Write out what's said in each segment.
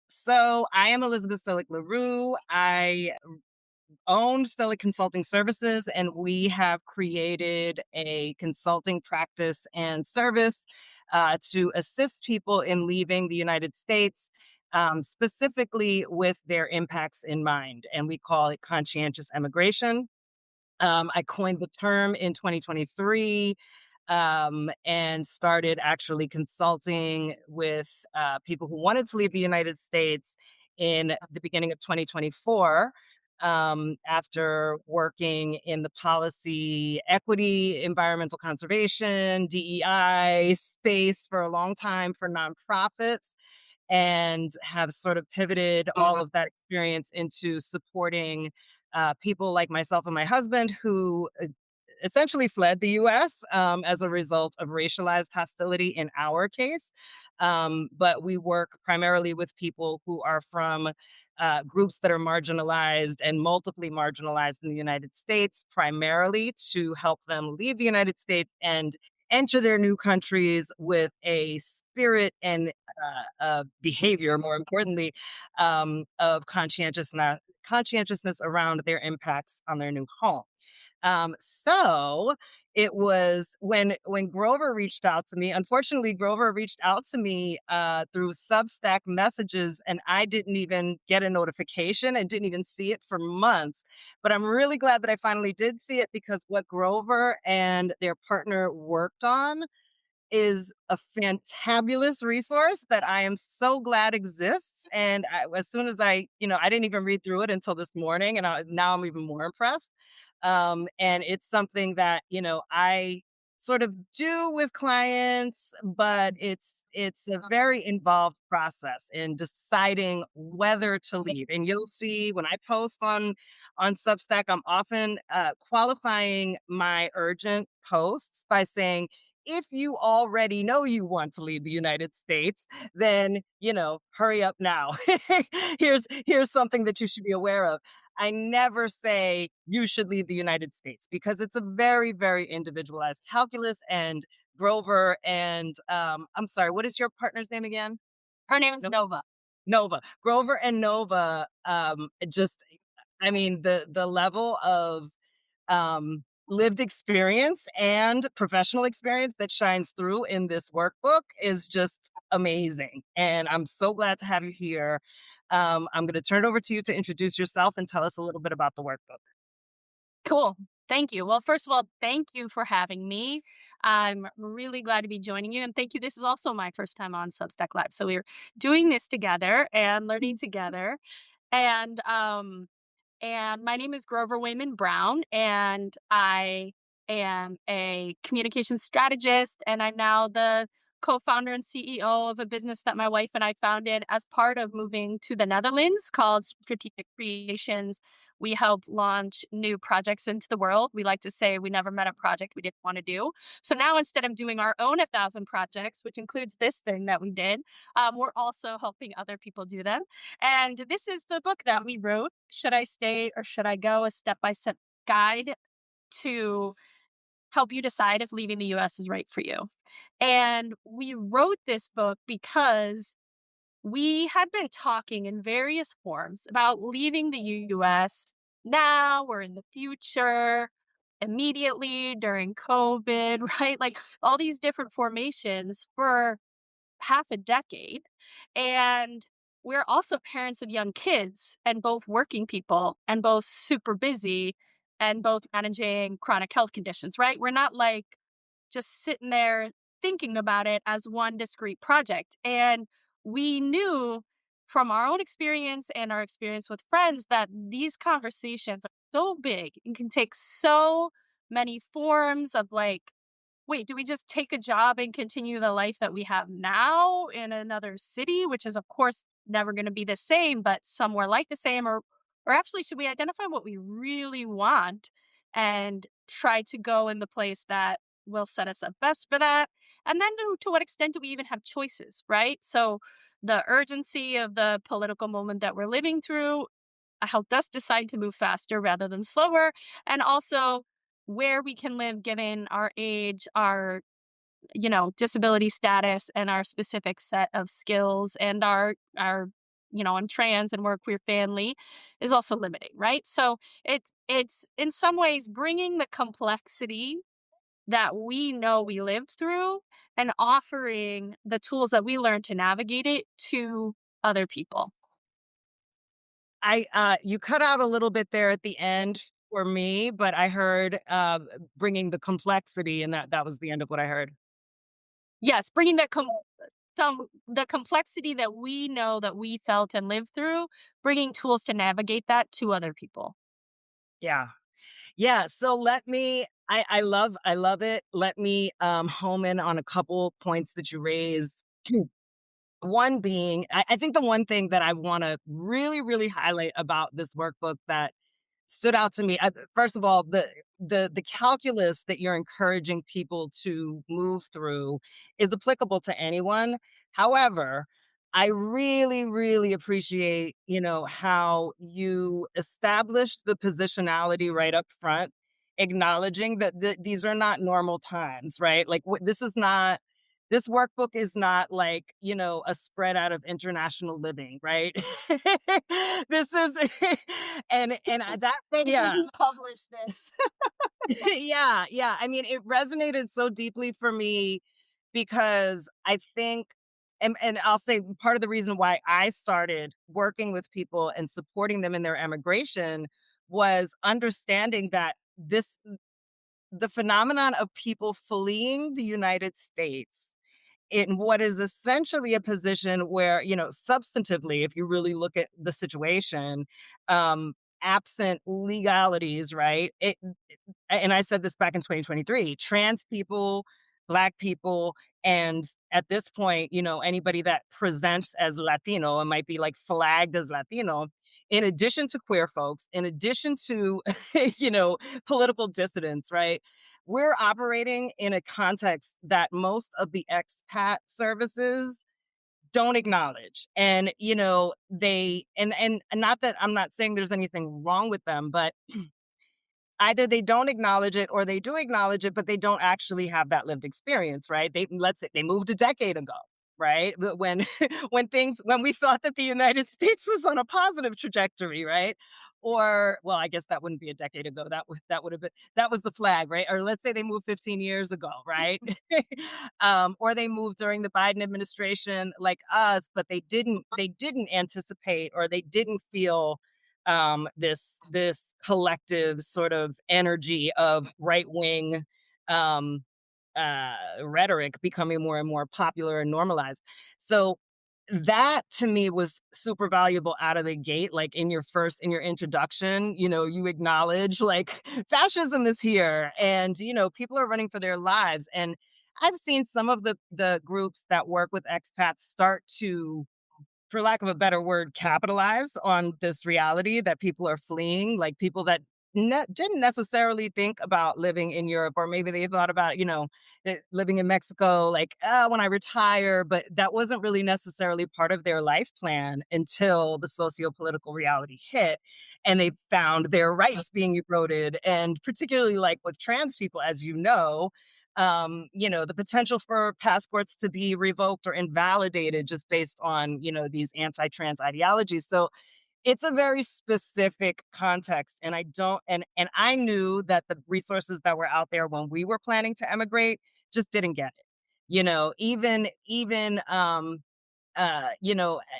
So I am Elizabeth Selick LaRue. I own Selick Consulting Services, and we have created a consulting practice and service to assist people in leaving the United States, specifically with their impacts in mind. And we call it conscientious emigration. I coined the term in 2023 and started actually consulting with people who wanted to leave the United States in the beginning of 2024. After working in the policy, equity, environmental conservation, DEI space for a long time for nonprofits, and have sort of pivoted all of that experience into supporting people like myself and my husband who essentially fled the US as a result of racialized hostility in our case. But we work primarily with people who are from groups that are marginalized and multiply marginalized in the United States, primarily to help them leave the United States and enter their new countries with a spirit and behavior, more importantly, of conscientiousness around their impacts on their new home. So it was when Grover reached out to me. Unfortunately, Grover reached out to me through Substack messages, and I didn't even get a notification and didn't even see it for months. But I'm really glad that I finally did see it because what Grover and their partner worked on is a fantabulous resource that I am so glad exists. And as soon as I didn't even read through it until this morning, and now I'm even more impressed. And it's something that I sort of do with clients, but it's a very involved process in deciding whether to leave. And you'll see when I post on Substack, I'm often qualifying my urgent posts by saying, if you already know you want to leave the United States, then, hurry up now. Here's something that you should be aware of. I never say you should leave the United States because it's a very, very individualized calculus. And Grover and I'm sorry, what is your partner's name again? Her name is No, Nova. Nova. Grover and Nova. Just, I mean, the level of lived experience and professional experience that shines through in this workbook is just amazing. And I'm so glad to have you here. I'm going to turn it over to you to introduce yourself and tell us a little bit about the workbook. Cool. Thank you. Well, first of all, thank you for having me. I'm really glad to be joining you. And thank you. This is also my first time on Substack Live. So we're doing this together and learning together. And and my name is Grover Wayman Brown, and I am a communication strategist, and I'm now the co-founder and CEO of a business that my wife and I founded as part of moving to the Netherlands called Strategic Creations. We helped launch new projects into the world. We like to say we never met a project we didn't want to do. So now instead of doing our own 1,000 projects, which includes this thing that we did, we're also helping other people do them. And this is the book that we wrote, Should I Stay or Should I Go? A step-by-step guide to help you decide if leaving the US is right for you. And we wrote this book because we had been talking in various forms about leaving the US now or in the future, immediately during COVID, right? Like all these different formations for half a decade. And we're also parents of young kids and both working people and both super busy and both managing chronic health conditions, right? We're not like just sitting there thinking about it as one discrete project. And we knew from our own experience and our experience with friends that these conversations are so big and can take so many forms of like, wait, do we just take a job and continue the life that we have now in another city, which is, of course, never going to be the same, but somewhere like the same? Or actually, should we identify what we really want and try to go in the place that will set us up best for that? And then to what extent do we even have choices, right? So the urgency of the political moment that we're living through helped us decide to move faster rather than slower. And also where we can live given our age, our disability status and our specific set of skills and our I'm trans and we're a queer family is also limiting, right? So it's in some ways bringing the complexity that we know we lived through and offering the tools that we learned to navigate it to other people. You cut out a little bit there at the end for me, but I heard, bringing the complexity, and that was the end of what I heard. Yes, bringing the complexity that we know that we felt and lived through, bringing tools to navigate that to other people. Yeah. Yeah, so I love it. Let me, home in on a couple points that you raised. One being, I think the one thing that I wanna really, really highlight about this workbook that stood out to me, first of all, the calculus that you're encouraging people to move through is applicable to anyone. However, I really, really appreciate, how you established the positionality right up front, acknowledging that these are not normal times, right? Like, this workbook is not like, a spread out of international living, right? This is that Thank you, yeah. you published this. Yeah, yeah. I mean, it resonated so deeply for me because I think, and I'll say part of the reason why I started working with people and supporting them in their emigration was understanding that the phenomenon of people fleeing the United States in what is essentially a position where, substantively, if you really look at the situation, um, absent legalities, right? And I said this back in 2023, trans people, Black people, and at this point, anybody that presents as Latino and might be like flagged as Latino, in addition to queer folks, in addition to, you know, political dissidents, right? We're operating in a context that most of the expat services don't acknowledge. And, and not that I'm not saying there's anything wrong with them, but either they don't acknowledge it or they do acknowledge it, but they don't actually have that lived experience, right? Let's say they moved a decade ago, right? But when when we thought that the United States was on a positive trajectory, right? Or well, I guess that wouldn't be a decade ago. That would have been that was the flag, right? Or let's say they moved 15 years ago, right? Or they moved during the Biden administration like us, but they didn't anticipate or they didn't feel this collective sort of energy of right wing um, rhetoric becoming more and more popular and normalized. So that to me was super valuable out of the gate. Like in your introduction, you acknowledge like fascism is here, and people are running for their lives. And I've seen some of the groups that work with expats start to, for lack of a better word, capitalize on this reality that people are fleeing, like people that didn't necessarily think about living in Europe, or maybe they thought about, living in Mexico, like, when I retire, but that wasn't really necessarily part of their life plan until the socio-political reality hit and they found their rights being eroded. And particularly like with trans people, as the potential for passports to be revoked or invalidated just based on, these anti-trans ideologies. So it's a very specific context. And I don't and I knew that the resources that were out there when we were planning to emigrate just didn't get it.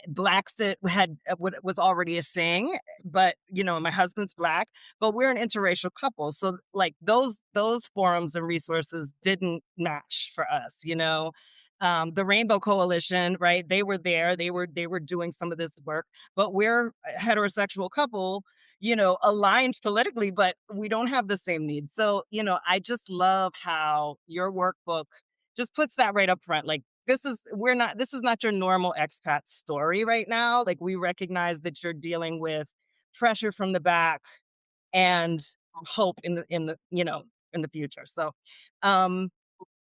Blacksit was already a thing, but my husband's Black, but we're an interracial couple, so like those forums and resources didn't match for us. The Rainbow Coalition, right? They were there, they were doing some of this work, but we're a heterosexual couple, aligned politically, but we don't have the same needs. So I just love how your workbook just puts that right up front. Like this is not your normal expat story right now. Like we recognize that you're dealing with pressure from the back and hope in the future. So um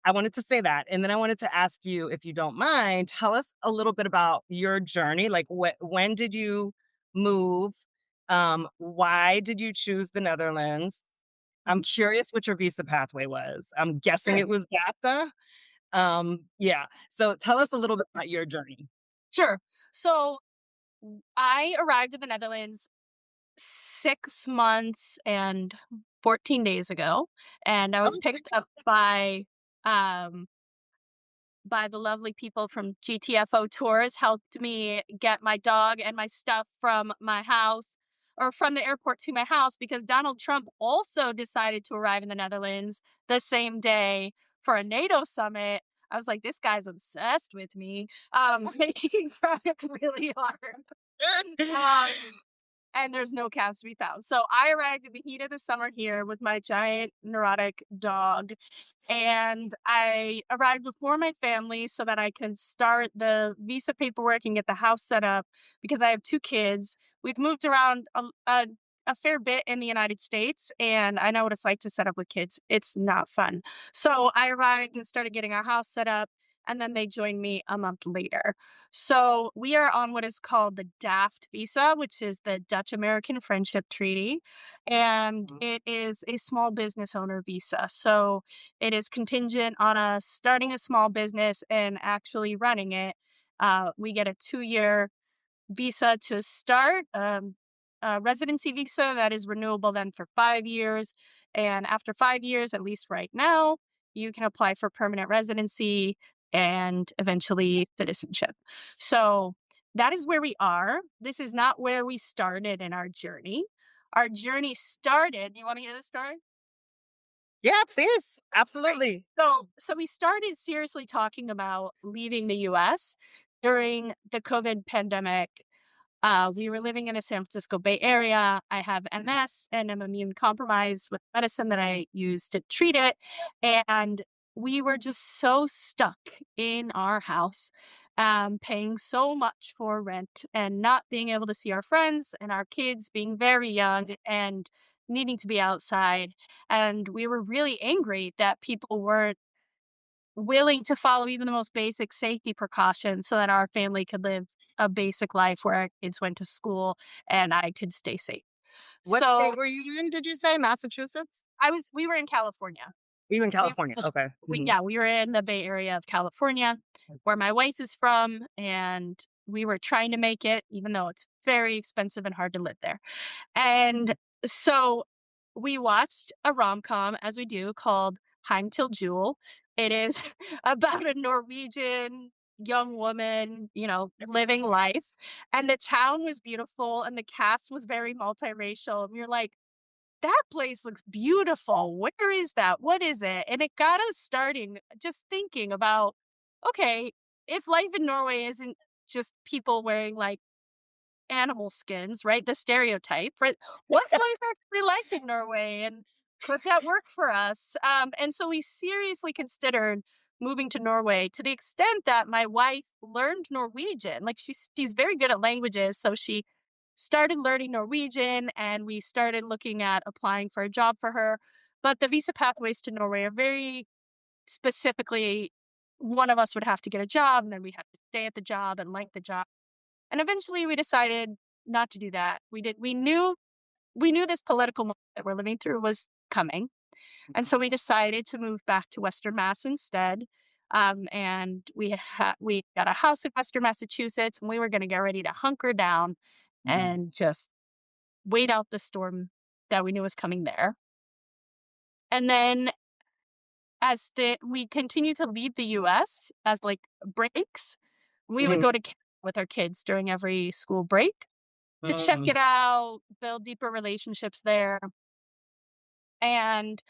I wanted to say that. And then I wanted to ask you, if you don't mind, tell us a little bit about your journey. Like when did you move? Why did you choose the Netherlands? I'm curious what your visa pathway was. I'm guessing it was GAFTA. Yeah. So tell us a little bit about your journey. Sure. So I arrived in the Netherlands 6 months and 14 days ago, and I was Okay. picked up um, by the lovely people from GTFO Tours, helped me get my dog and my stuff from my house or from the airport to my house because Donald Trump also decided to arrive in the Netherlands the same day for a NATO summit. I was like, this guy's obsessed with me. He's trying really hard. And there's no cats to be found. So I arrived in the heat of the summer here with my giant neurotic dog, and I arrived before my family so that I could start the visa paperwork and get the house set up because I have 2 kids. We've moved around a fair bit in the United States, and I know what it's like to set up with kids. It's not fun. So I arrived and started getting our house set up, and then they joined me a month later. So we are on what is called the DAFT visa, which is the Dutch American Friendship Treaty, and Mhm. it is a small business owner visa. So it is contingent on us starting a small business and actually running it. We get a 2-year visa to start, a residency visa that is renewable then for 5 years. And after 5 years, at least right now, you can apply for permanent residency and eventually citizenship. So that is where we are. This is not where we started in our journey. Our journey started. You want to hear the story? Yeah, please. Absolutely. So we started seriously talking about leaving the US during the COVID pandemic. We were living in the San Francisco Bay Area. I have MS and I'm immune compromised with medicine that I use to treat it. And we were just so stuck in our house, paying so much for rent and not being able to see our friends and our kids being very young and needing to be outside. And we were really angry that people weren't willing to follow even the most basic safety precautions so that our family could live a basic life where our kids went to school and I could stay safe. What state So were you in? Did you say Massachusetts? we were in California. You in We California? Okay. Hmm. we were in the Bay Area of California where my wife is from, and we were trying to make it even though it's very expensive and hard to live there. And so we watched a rom-com, as we do, called Heim till Jewel. It is about a Norwegian young woman, living life. And the town was beautiful and the cast was very multiracial. And we were like, that place looks beautiful. Where is that? What is it? And it got us starting just thinking about, okay, if life in Norway isn't just people wearing like animal skins, right? The stereotype, right? What's life actually like in Norway? And could that work for us? And so we seriously considered moving to Norway to the extent that my wife learned Norwegian. Like she's very good at languages. So she started learning Norwegian and we started looking at applying for a job for her. But the visa pathways to Norway are very specifically one of us would have to get a job and then we have to stay at the job and like the job. And eventually we decided not to do that. We knew this political moment that we're living through was coming. And so we decided to move back to Western Mass instead. And we got a house in Western Massachusetts and we were going to get ready to hunker down and just wait out the storm that we knew was coming there. And then we continued to leave the US as like breaks, we would Hmm. go to Canada with our kids during every school break to check Hmm. it out, build deeper relationships there, and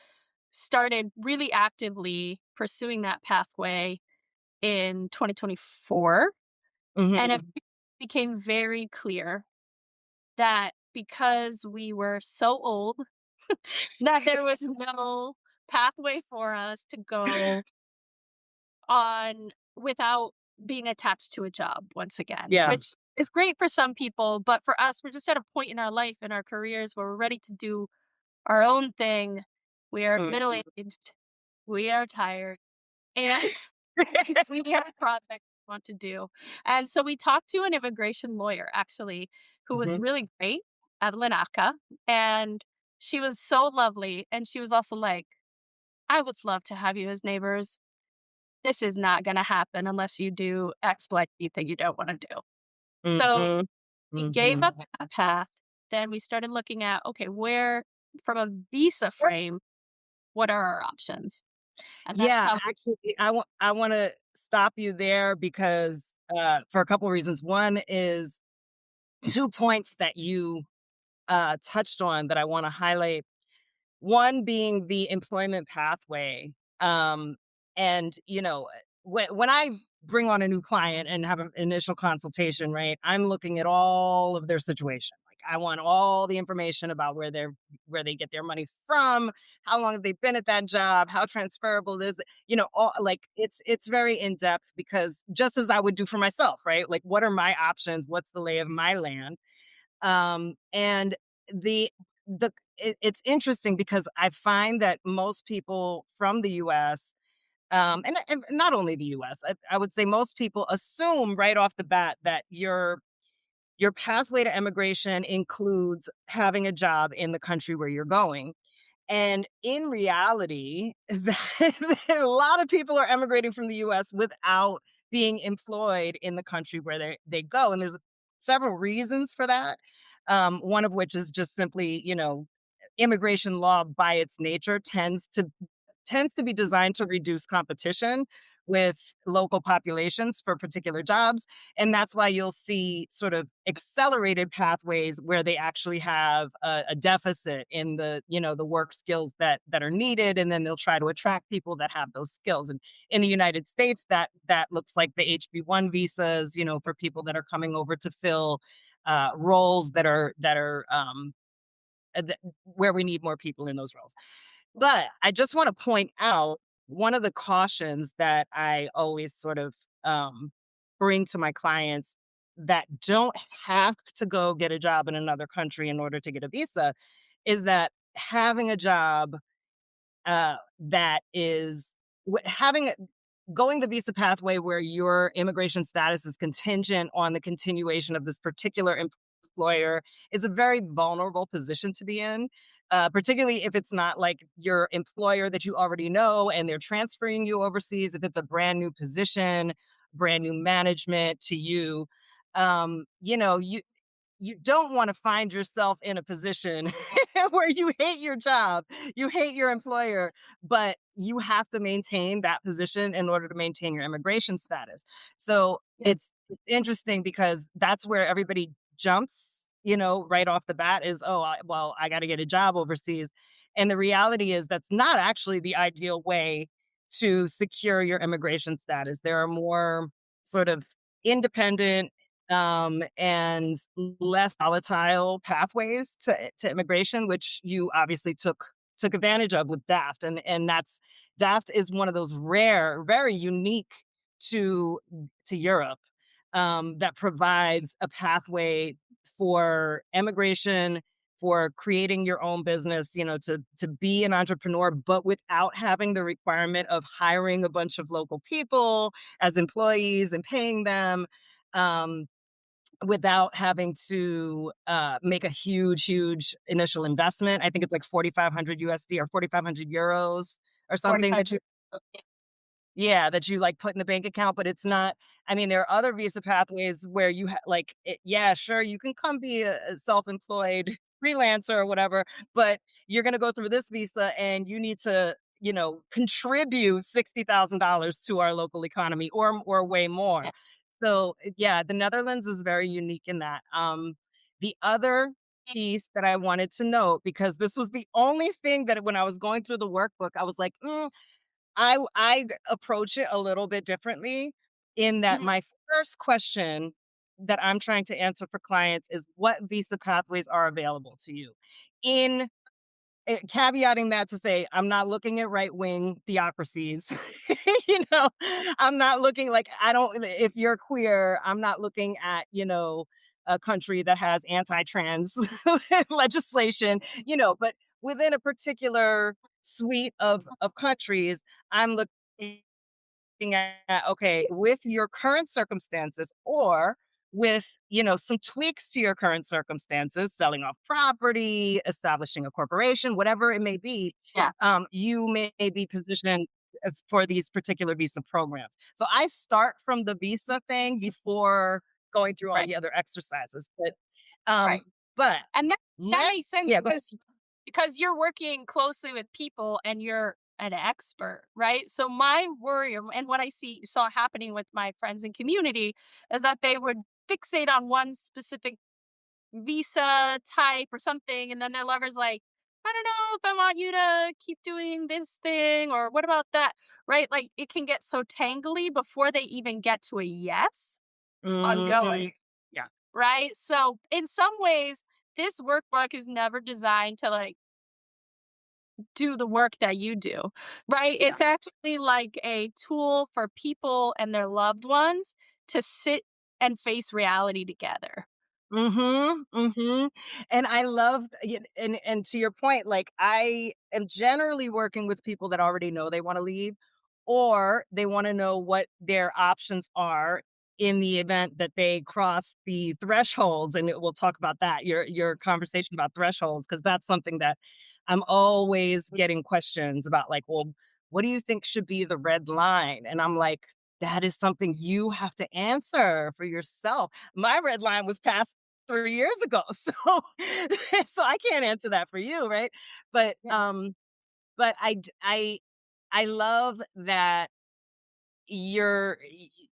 started really actively pursuing that pathway in 2024. And it Hmm. became very clear that because we were so old, that there was no pathway for us to go on without being attached to a job once again, Yeah. which is great for some people. But for us, we're just at a point in our life, in our careers, where we're ready to do our own thing. We are Mm. middle aged, we are tired, and we have projects we want to do. And so we talked to an immigration lawyer, actually, who was Mhm. really great, Evelyn Aka. And she was so lovely. And she was also like, I would love to have you as neighbors. this is not going to happen unless you do X, Y, Z thing you don't want to do. So Mhm. we gave Mhm. up that path. Then we started looking at, okay, where from a visa frame, what are our options? And that's Yeah, how, actually, I wanna stop you there because, for a couple of reasons. One is 2 points that you, touched on that I wanna highlight. One being the employment pathway. Um, and when I bring on a new client and have an initial consultation, right? I'm looking at all of their situation. Like I want all the information about where they get their money from, how long have they been at that job, how transferable is it, all like it's very in depth because just as I would do for myself, right? Like what are my options? What's the lay of my land? And the it's interesting because I find that most people from the US, and not only the US, I would say most people assume right off the bat that your pathway to immigration includes having a job in the country where you're going. And in reality, a lot of people are emigrating from the US without being employed in the country where they go. And there's several reasons for that. One of which is just simply, immigration law by its nature tends to be designed to reduce competition with local populations for particular jobs. And that's why you'll see sort of accelerated pathways where they actually have a deficit in the work skills that are needed. And then they'll try to attract people that have those skills. And in the United States, that looks like the HB1 visas, for people that are coming over to fill roles where we need more people in those roles. But I just want to point out one of the cautions that I always sort of bring to my clients that don't have to go get a job in another country in order to get a visa is that having a job that is having going the visa pathway where your immigration status is contingent on the continuation of this particular employer is a very vulnerable position to be in, particularly if it's not like your employer that you already know and they're transferring you overseas. If it's a brand new position, brand new management to you, you don't want to find yourself in a position where you hate your job, you hate your employer, but you have to maintain that position in order to maintain your immigration status. So yeah, it's interesting because that's where everybody jumps, right off the bat is, oh, well, I got to get a job overseas. And the reality is that's not actually the ideal way to secure your immigration status. There are more sort of independent and less volatile pathways to immigration, which you obviously took advantage of with DAFT, and that's DAFT is one of those rare, very unique to Europe, that provides a pathway for immigration, for creating your own business, to be an entrepreneur, but without having the requirement of hiring a bunch of local people as employees and paying them. Um, Without having to, make a huge, huge initial investment. I think it's like 4,500 USD or 4,500 euros or something 45. that you yeah, that you, like, put in the bank account, but it's not. I mean, there are other visa pathways where yeah, sure, you can come be a self-employed freelancer or whatever, but you're gonna go through this visa and you need to, contribute $60,000 to our local economy or way more. Yeah. So, yeah, the Netherlands is very unique in that. The other piece that I wanted to note, because this was the only thing that when I was going through the workbook, I was like, I approach it a little bit differently in that Mhm. my first question that I'm trying to answer for clients is what visa pathways are available to you? In caveating that to say, I'm not looking at right wing theocracies. you know, I'm not looking like I don't if you're queer, I'm not looking at, a country that has anti-trans legislation, but within a particular suite of countries, I'm looking at, okay, with your current circumstances or with, some tweaks to your current circumstances, selling off property, establishing a corporation, whatever it may be, Yes. you may be positioned. for these particular visa programs. So I start from the visa thing before going through all Right. the other exercises. Um, Right. but And that let makes sense yeah, go ahead. because you're working closely with people and you're an expert, right? So my worry and what I saw happening with my friends and community is that they would fixate on one specific visa type or something, and then their lover's like, I don't know if I want you to keep doing this thing, or what about that? Right? Like it can get so tangly before they even get to a yes on going. Mhm. Yeah. Right? So in some ways, this workbook is never designed to like do the work that you do, right? Yeah. It's actually like a tool for people and their loved ones to sit and face reality together. Mhm, mhm, and I love and to your point, like, I am generally working with people that already know they wanna leave, or they wanna know what their options are in the event that they cross the thresholds, and we'll talk about that, your conversation about thresholds, because that's something that I'm always getting questions about, like, "Well, what do you think should be the red line?" And I'm like, "That is something you have to answer for yourself." My red line was passed 3 years ago. So I can't answer that for you, right? But, Yeah. um, but I love that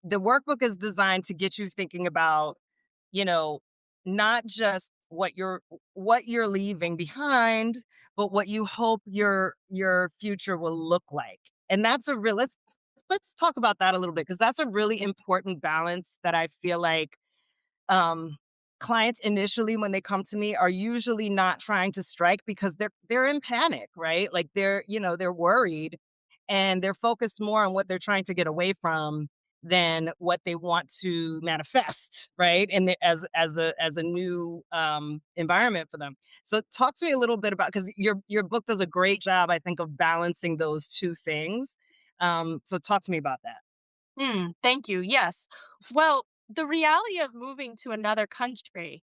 the workbook is designed to get you thinking about, you know, not just what you're leaving behind, but what you hope your future will look like. And that's a real let's talk about that a little bit because that's a really important balance that I feel like um, clients initially when they come to me are usually not trying to strike because they're in panic, right? Like they're worried and they're focused more on what they're trying to get away from than what they want to manifest, right? And as a new environment for them. So talk to me a little bit about because your book does a great job, I think, of balancing those two things. So talk to me about that. Thank you. Yes. Well, the reality of moving to another country,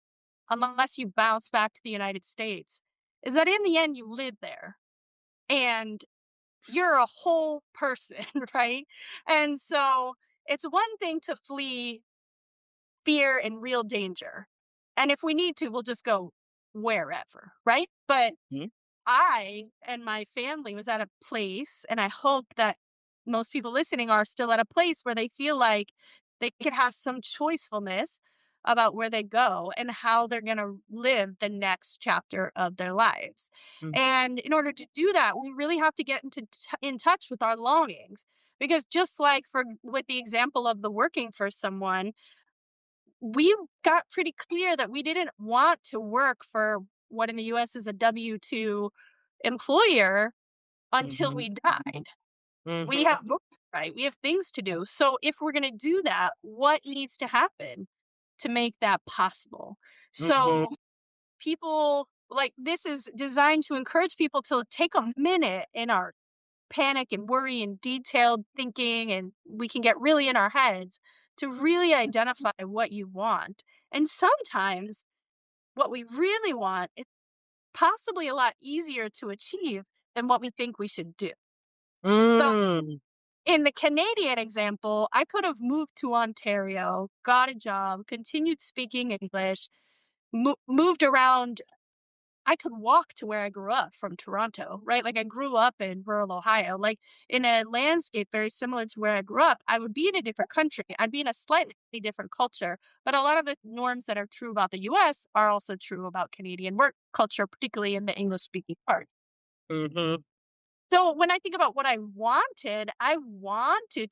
unless you bounce back to the United States, is that in the end you live there and you're a whole person, right? And so it's one thing to flee fear and real danger. And if we need to, we'll just go wherever, right? But Mhm. I and my family was at a place, and I hope that most people listening are still at a place where they feel like they could have some choicefulness about where they go and how they're going to live the next chapter of their lives. Mm, And in order to do that, we really have to get in touch with our longings. Because just like for with the example of the working for someone, we got pretty clear that we didn't want to work for what in the US is a W-2 employer until mhm, we died. We mhm, have books, right? We have things to do. So if we're going to do that, what needs to happen to make that possible? mhm, So people like this is designed to encourage people to take a minute in our panic and worry and detailed thinking, and we can get really in our heads to really identify what you want. And sometimes what we really want is possibly a lot easier to achieve than what we think we should do. So, mm, in the Canadian example, I could have moved to Ontario, got a job, continued speaking English, moved around. I could walk to where I grew up from Toronto, right? Like I grew up in rural Ohio, like in a landscape very similar to where I grew up. I would be in a different country. I'd be in a slightly different culture. But a lot of the norms that are true about the US are also true about Canadian work culture, particularly in the English speaking part. mhm, So when I think about what I wanted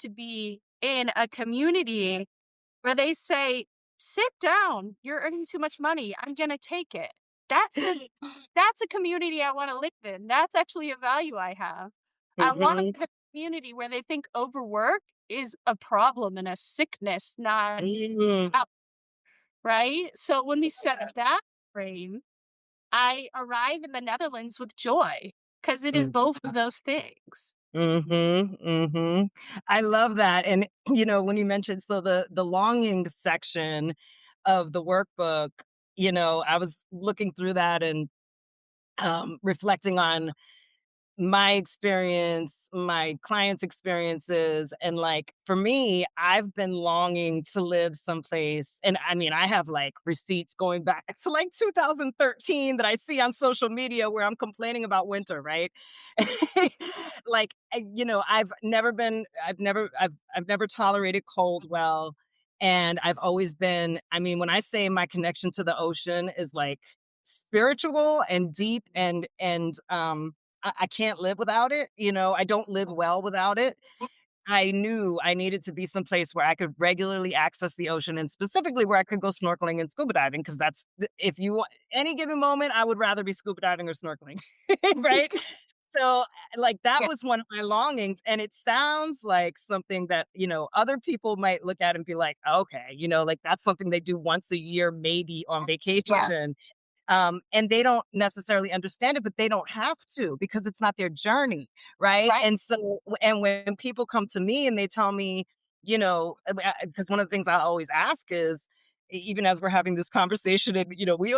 to be in a community where they say, "Sit down, you're earning too much money, I'm gonna take it." That's the that's a community I wanna live in, that's actually a value I have. I wanna mhm, live in a community where they think overwork is a problem and a sickness, not mm, out, right? So when we set that frame, I arrive in the Netherlands with joy because it is mm, both of those things. mhm, mhm. I love that, and, when you mentioned the longing section of the workbook, I was looking through that and, reflecting on my experience, my clients' experiences, and like for me, I've been longing to live someplace. And I mean, I have like receipts going back to like 2013 that I see on social media where I'm complaining about winter, right? Like, I've never tolerated cold well. And I've always been, I mean, when I say my connection to the ocean is like spiritual and deep and I can't live without it. I don't live well without it. I knew I needed to be someplace where I could regularly access the ocean and specifically where I could go snorkeling and scuba diving. Because if you want any given moment, I would rather be scuba diving or snorkeling, right? So, like, that Yeah. was one of my longings. And it sounds like something that, other people might look at and be like, okay, like that's something they do once a year, maybe on Yeah. vacation. And they don't necessarily understand it, but they don't have to because it's not their journey, right? Right. And so, and when people come to me and they tell me, because one of the things I always ask is, even as we're having this conversation, and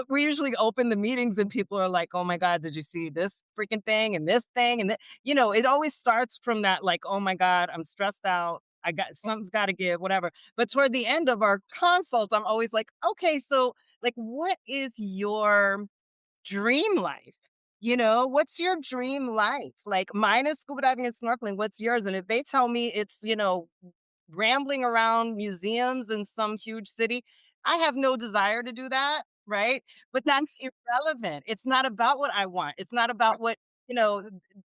we usually open the meetings and people are like, "Oh my God, did you see this freaking thing and this thing?" And it always starts from that, like, "Oh my God, I'm stressed out. I got something's got to give, whatever." But toward the end of our consults, I'm always like, "Okay, so like, what is your dream life? What's your dream life? Like, mine is scuba diving and snorkeling. What's yours?" And if they tell me it's, rambling around museums in some huge city, I have no desire to do that. Right. But that's irrelevant. It's not about what I want. It's not about what,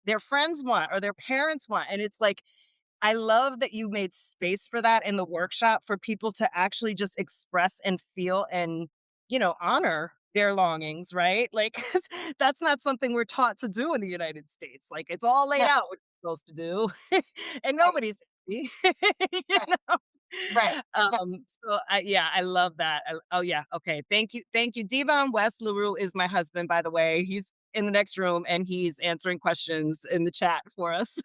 their friends want or their parents want. And it's like, I love that you made space for that in the workshop for people to actually just express and feel and, honor their longings, right? Like, that's not something we're taught to do in the United States. Like, it's all laid No. out what you're supposed to do, and Right. nobody's happy. you Right. Right. Yeah. so yeah, I love that. Oh yeah, okay. Thank you. Devon West Larue is my husband, by the way. He's in the next room and he's answering questions in the chat for us.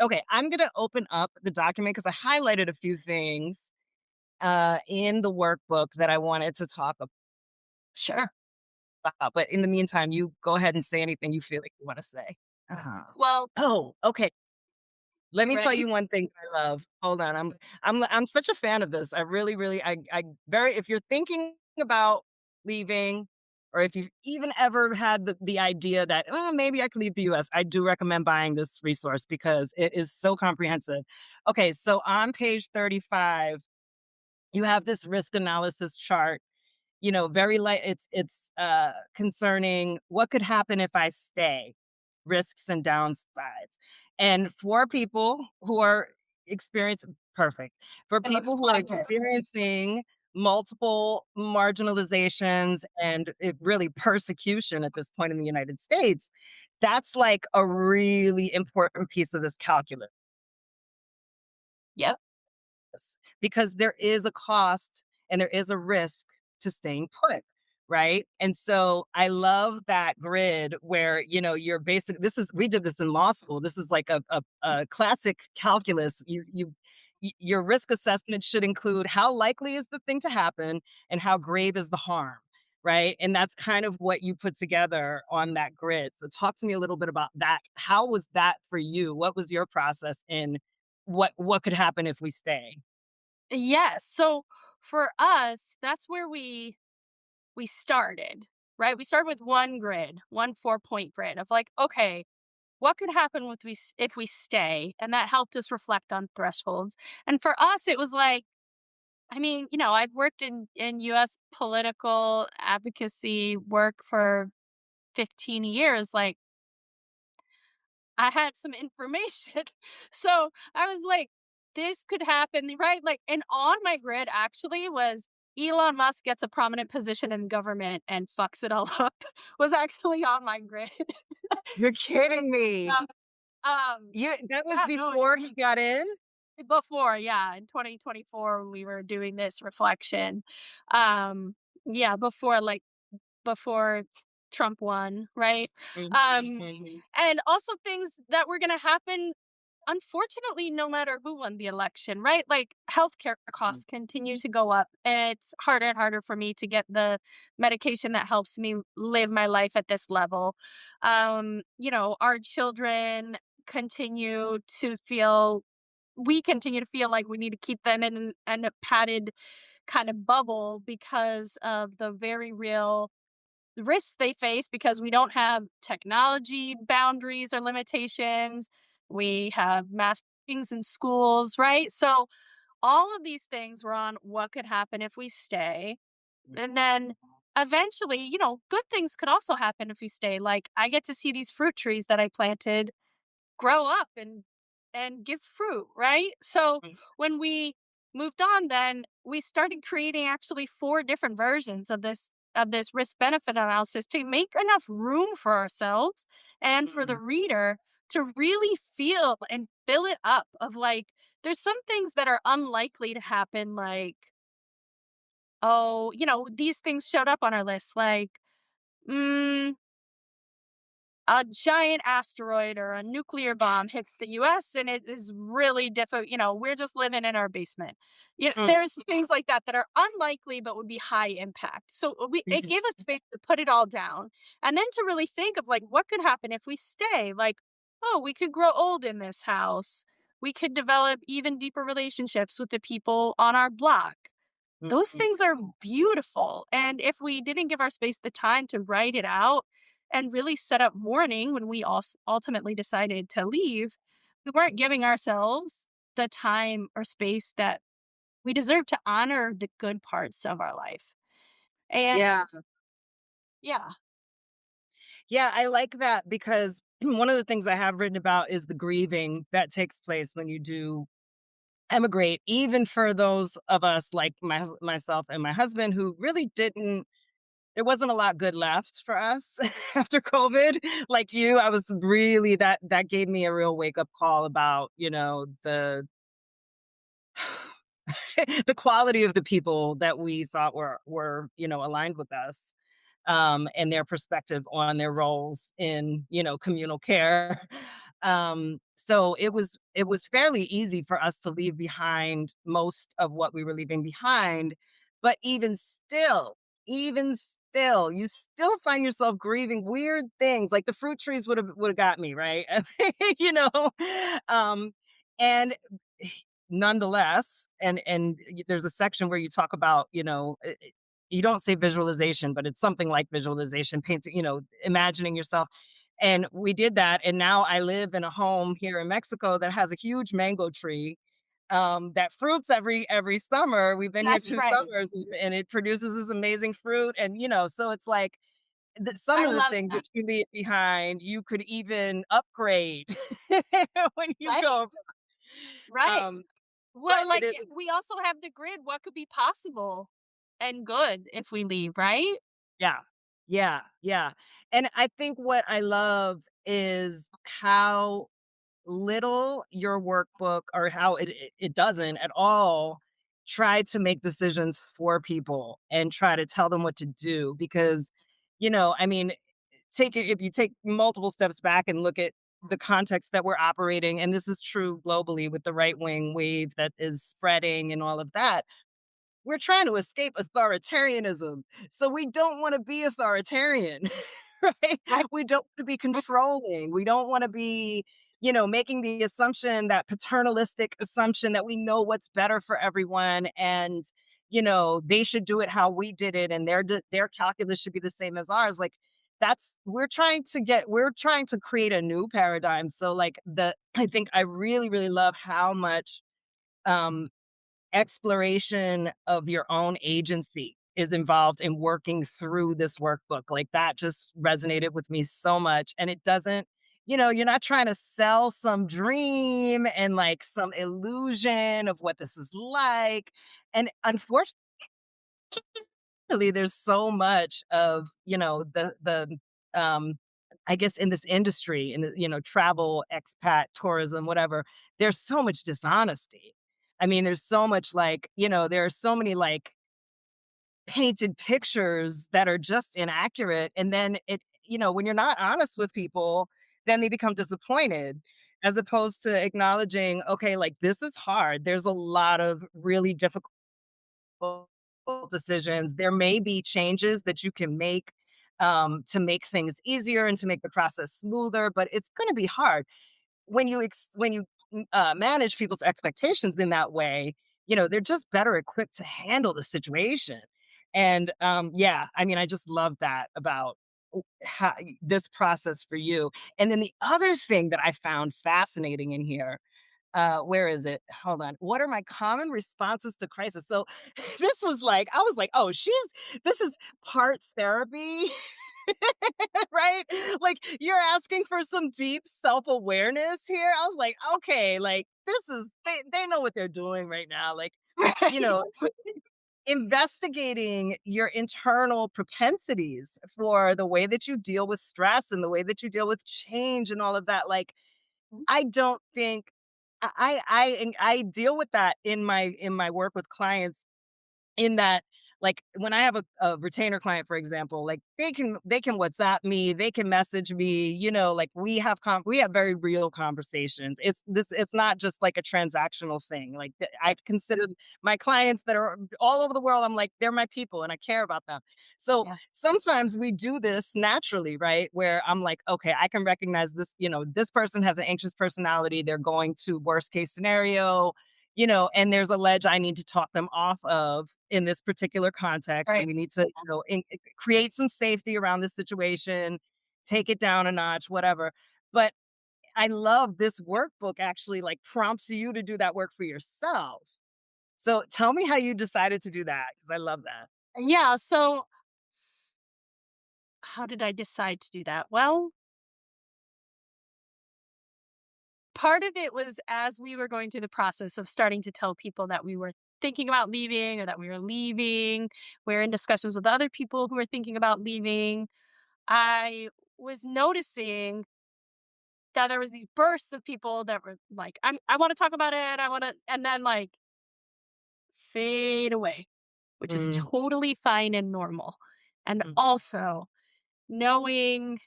Okay, I'm gonna open up the document because I highlighted a few things in the workbook that I wanted to talk Sure. about. But in the meantime, you go ahead and say anything you feel like you want to say. Uh-huh. Well, Oh, okay. Let you me tell ready? you one thing I love. Hold on, I'm such a fan of this. I really, really, I very. If you're thinking about leaving, or if you've even ever had the idea that, oh, maybe I could leave the U.S., I do recommend buying this resource because it is so comprehensive. Okay, so on page 35, you have this risk analysis chart, very light. It's concerning what could happen if I stay, risks and downsides. And for people who are experiencing perfect, for It looks people who are fabulous. experiencing multiple marginalizations and really persecution at this point in the United States, that's like a really important piece of this calculus Yep. because there is a cost and there is a risk to staying put. Right. And so I love that grid where, you're basic. We did this in law school. This is like a classic calculus. Your risk assessment should include how likely is the thing to happen and how grave is the harm. Right. And that's kind of what you put together on that grid. So talk to me a little bit about that. How was that for you? What was your process in what could happen if we stay? Yes. So for us, that's where we started, right? We started with one grid, one 4-point grid of like, okay, what could happen with if we stay? And that helped us reflect on thresholds. And for us, it was like, I mean, I've worked in US political advocacy work for 15 years. Like, I had some information. So I was like, this could happen, right? Like, and on my grid actually was Elon Musk gets a prominent position in government and fucks it all up was actually on my grid. You're kidding me. Um, um, That was yeah, no, before he got in? before, yeah, in 2024 when we were doing this reflection. Um, yeah, before Trump won, right? Mhm, Um, mhm. and also things that were gonna happen unfortunately, no matter who won the election, right? Like healthcare Mm, costs continue to go up, and it's harder and harder for me to get the medication that helps me live my life at this level. Our children continue to feel we continue to feel like we need to keep them in a padded kind of bubble because of the very real risks they face because we don't have technology boundaries or limitations. We have mass shootings in schools, right? So all of these things were on what could happen if we stay. And then eventually, good things could also happen if we stay. Like I get to see these fruit trees that I planted grow up and give fruit, right? So mm, when we moved on, then we started creating actually four different versions of this risk benefit analysis to make enough room for ourselves and for the mm, reader to really feel and fill it up of like there's some things that are unlikely to happen, like, oh, these things showed up on our list, like, mm, a giant asteroid or a nuclear bomb hits the US and it is really difficult. We're just living in our basement. mm, There's things like that that are unlikely but would be high impact. So it mhm, gave us space to put it all down and then to really think of like what could happen if we stay. Like, oh, we could grow old in this house. We could develop even deeper relationships with the people on our block. Those mhm. things are beautiful, and if we didn't give our space the time to write it out and really set up mourning when we ultimately decided to leave, we weren't giving ourselves the time or space that we deserve to honor the good parts of our life. And Yeah. yeah, Yeah, I like that because one of the things I have written about is the grieving that takes place when you do emigrate, even for those of us like myself and my husband who really didn't there wasn't a lot good left for us after COVID. Like you, I was really that gave me a real wake up call about, the quality of the people that we thought were, aligned with us, and their perspective on their roles in, communal care. So it was fairly easy for us to leave behind most of what we were leaving behind, but even still, you still find yourself grieving weird things. Like the fruit trees would have got me, right? you know, um, and nonetheless, there's a section where you talk about, you don't say visualization, but it's something like visualization, painting, imagining yourself. And we did that. And now I live in a home here in Mexico that has a huge mango tree that fruits every summer. We've been here that's two right. summers and it produces this amazing fruit. And so it's like some I of the love things that. that you leave behind, you could even upgrade when you Right? go. Right. Um, Well, but it like is we also have the grid. What could be possible and good if we leave, right? Yeah. Yeah, yeah. And I think what I love is how little your workbook or how it doesn't at all try to make decisions for people and try to tell them what to do because, I mean, take it if you take multiple steps back and look at the context that we're operating, and this is true globally with the right wing wave that is spreading and all of that, we're trying to escape authoritarianism. So we don't want to be authoritarian, right? Right. We don't want to be controlling. We don't want to be, making the assumption, that paternalistic assumption that we know what's better for everyone and, they should do it how we did it and their calculus should be the same as ours. Like that's we're trying to create a new paradigm. So like I think I really really love how much um exploration of your own agency is involved in working through this workbook. Like that just resonated with me so much. And it doesn't, you're not trying to sell some dream and like some illusion of what this is like. And unfortunately, there's so much of, um, I guess in this industry, in the, travel, expat, tourism, whatever, there's so much dishonesty. I mean, there's so much like, there are so many like painted pictures that are just inaccurate. And then when you're not honest with people, then they become disappointed. as opposed to acknowledging, okay, like this is hard. There's a lot of really difficult decisions. There may be changes that you can make to make things easier and to make the process smoother, but it's going to be hard when you manage people's expectations in that way. They're just better equipped to handle the situation. And yeah, I mean, I just love that about this process for you. And then the other thing that I found fascinating in here, where is it? Hold on. What are my common responses to crisis? So this was like, I was like, oh, this is part therapy, right? Like you're asking for some deep self-awareness here. I was like, okay, like they know what they're doing right now. Like, you Right. know, investigating your internal propensities for the way that you deal with stress and the way that you deal with change and all of that. Like, I don't think I deal with that in my work with clients, in that, like, when I have a retainer client, for example, like, they can WhatsApp me, they can message me, like, we have very real conversations. It's not just like a transactional thing. Like, I consider my clients that are all over the world, I'm like, they're my people and I care about them. So, Yeah. sometimes we do this naturally, right? Where I'm like, okay, I can recognize this, this person has an anxious personality, they're going to worst case scenario, and there's a ledge I need to talk them off of in this particular context. And Right. we need to, create some safety around this situation, take it down a notch, whatever. But I love this workbook actually like prompts you to do that work for yourself. So tell me how you decided to do that, because I love that. Yeah. So, how did I decide to do that? Well, part of it was as we were going through the process of starting to tell people that we were thinking about leaving or that we were leaving. We're in discussions with other people who are thinking about leaving. I was noticing that there was these bursts of people that were like, I want to talk about it. I want to, and then like fade away, which is Mm, totally fine and normal. And mm. also knowing,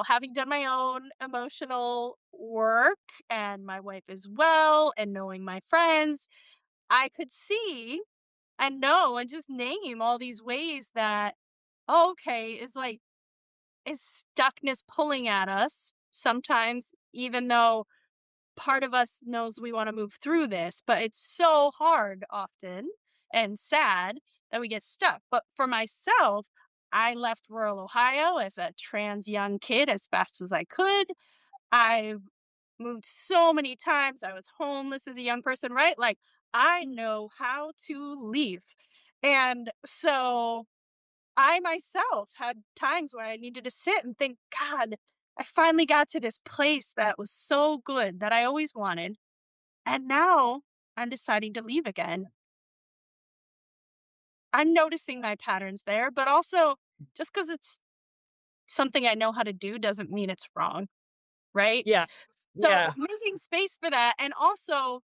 having done my own emotional work and my wife as well, and knowing my friends, I could see and know and just name all these ways that, oh, okay, is stuckness pulling at us sometimes, even though part of us knows we want to move through this, but it's so hard often and sad that we get stuck. But for myself, I left rural Ohio as a trans young kid as fast as I could. I've moved so many times. I was homeless as a young person, right? Like, I know how to leave. And so I myself had times where I needed to sit and think, God, I finally got to this place that was so good that I always wanted. And now I'm deciding to leave again. I'm noticing my patterns there, but also just because it's something I know how to do doesn't mean it's wrong, right? Yeah. So Yeah. making space for that. And also,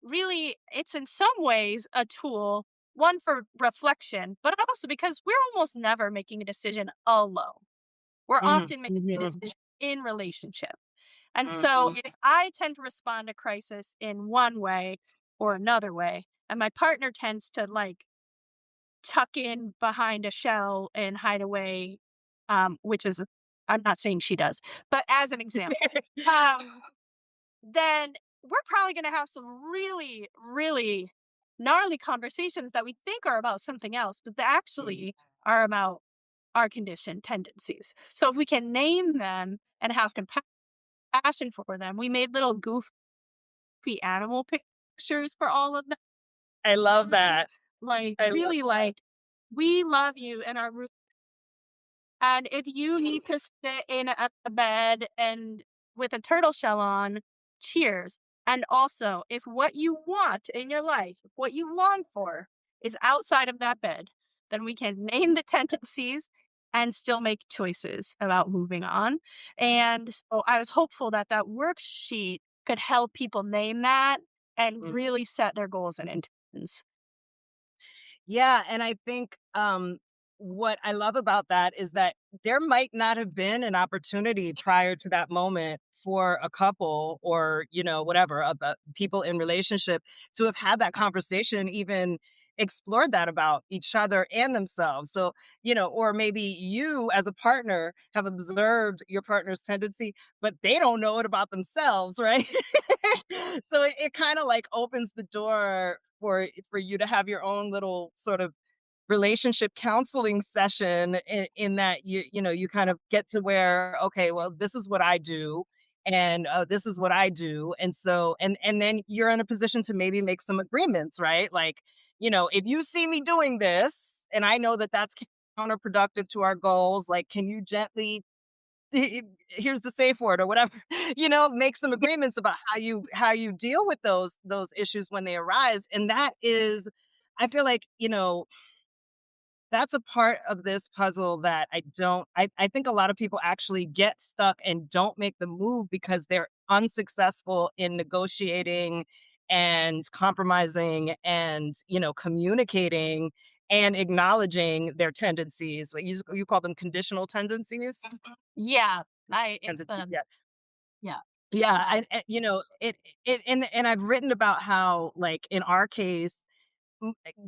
really, it's in some ways a tool, one for reflection, but also because we're almost never making a decision alone. We're Mhm, often making a mhm, decision in relationship. And so mhm. if I tend to respond to crisis in one way or another way, and my partner tends to like tuck in behind a shell and hide away, which is, I'm not saying she does, but as an example, um, then we're probably going to have some really, really gnarly conversations that we think are about something else, but they actually are about our conditioned tendencies. So if we can name them and have compassion for them, we made little goofy animal pictures for all of I love that. like, I love really, like, "We love you and our roof, and if you need to sit in a bed and with a turtle shell on, cheers. And also, if what you want in your life, what you long for is outside of that bed, then we can name the tendencies and still make choices about moving on." And so I was hopeful that that worksheet could help people name that and mm. really set their goals and intentions. Yeah, and I think, what I love about that is that there might not have been an opportunity prior to that moment for a couple or, whatever, people in relationship to have had that conversation, even explored that about each other and themselves. So, or maybe you as a partner have observed your partner's tendency, but they don't know it about themselves, right? So it kind of like opens the door for you to have your own little sort of relationship counseling session in that you kind of get to where, okay, well, this is what I do, and this is what I do, and so and then you're in a position to maybe make some agreements, right? Like, if you see me doing this and I know that that's counterproductive to our goals, like, can you gently here's the safe word or whatever, make some Yeah. agreements about how you deal with those issues when they arise. And that is, I feel like, that's a part of this puzzle that I think a lot of people actually get stuck and don't make the move because they're unsuccessful in negotiating and compromising and, communicating and acknowledging their tendencies. Like you call them conditional tendencies? Yeah. It's Tendency, yeah. yeah. Yeah, and I've written about how, like, in our case,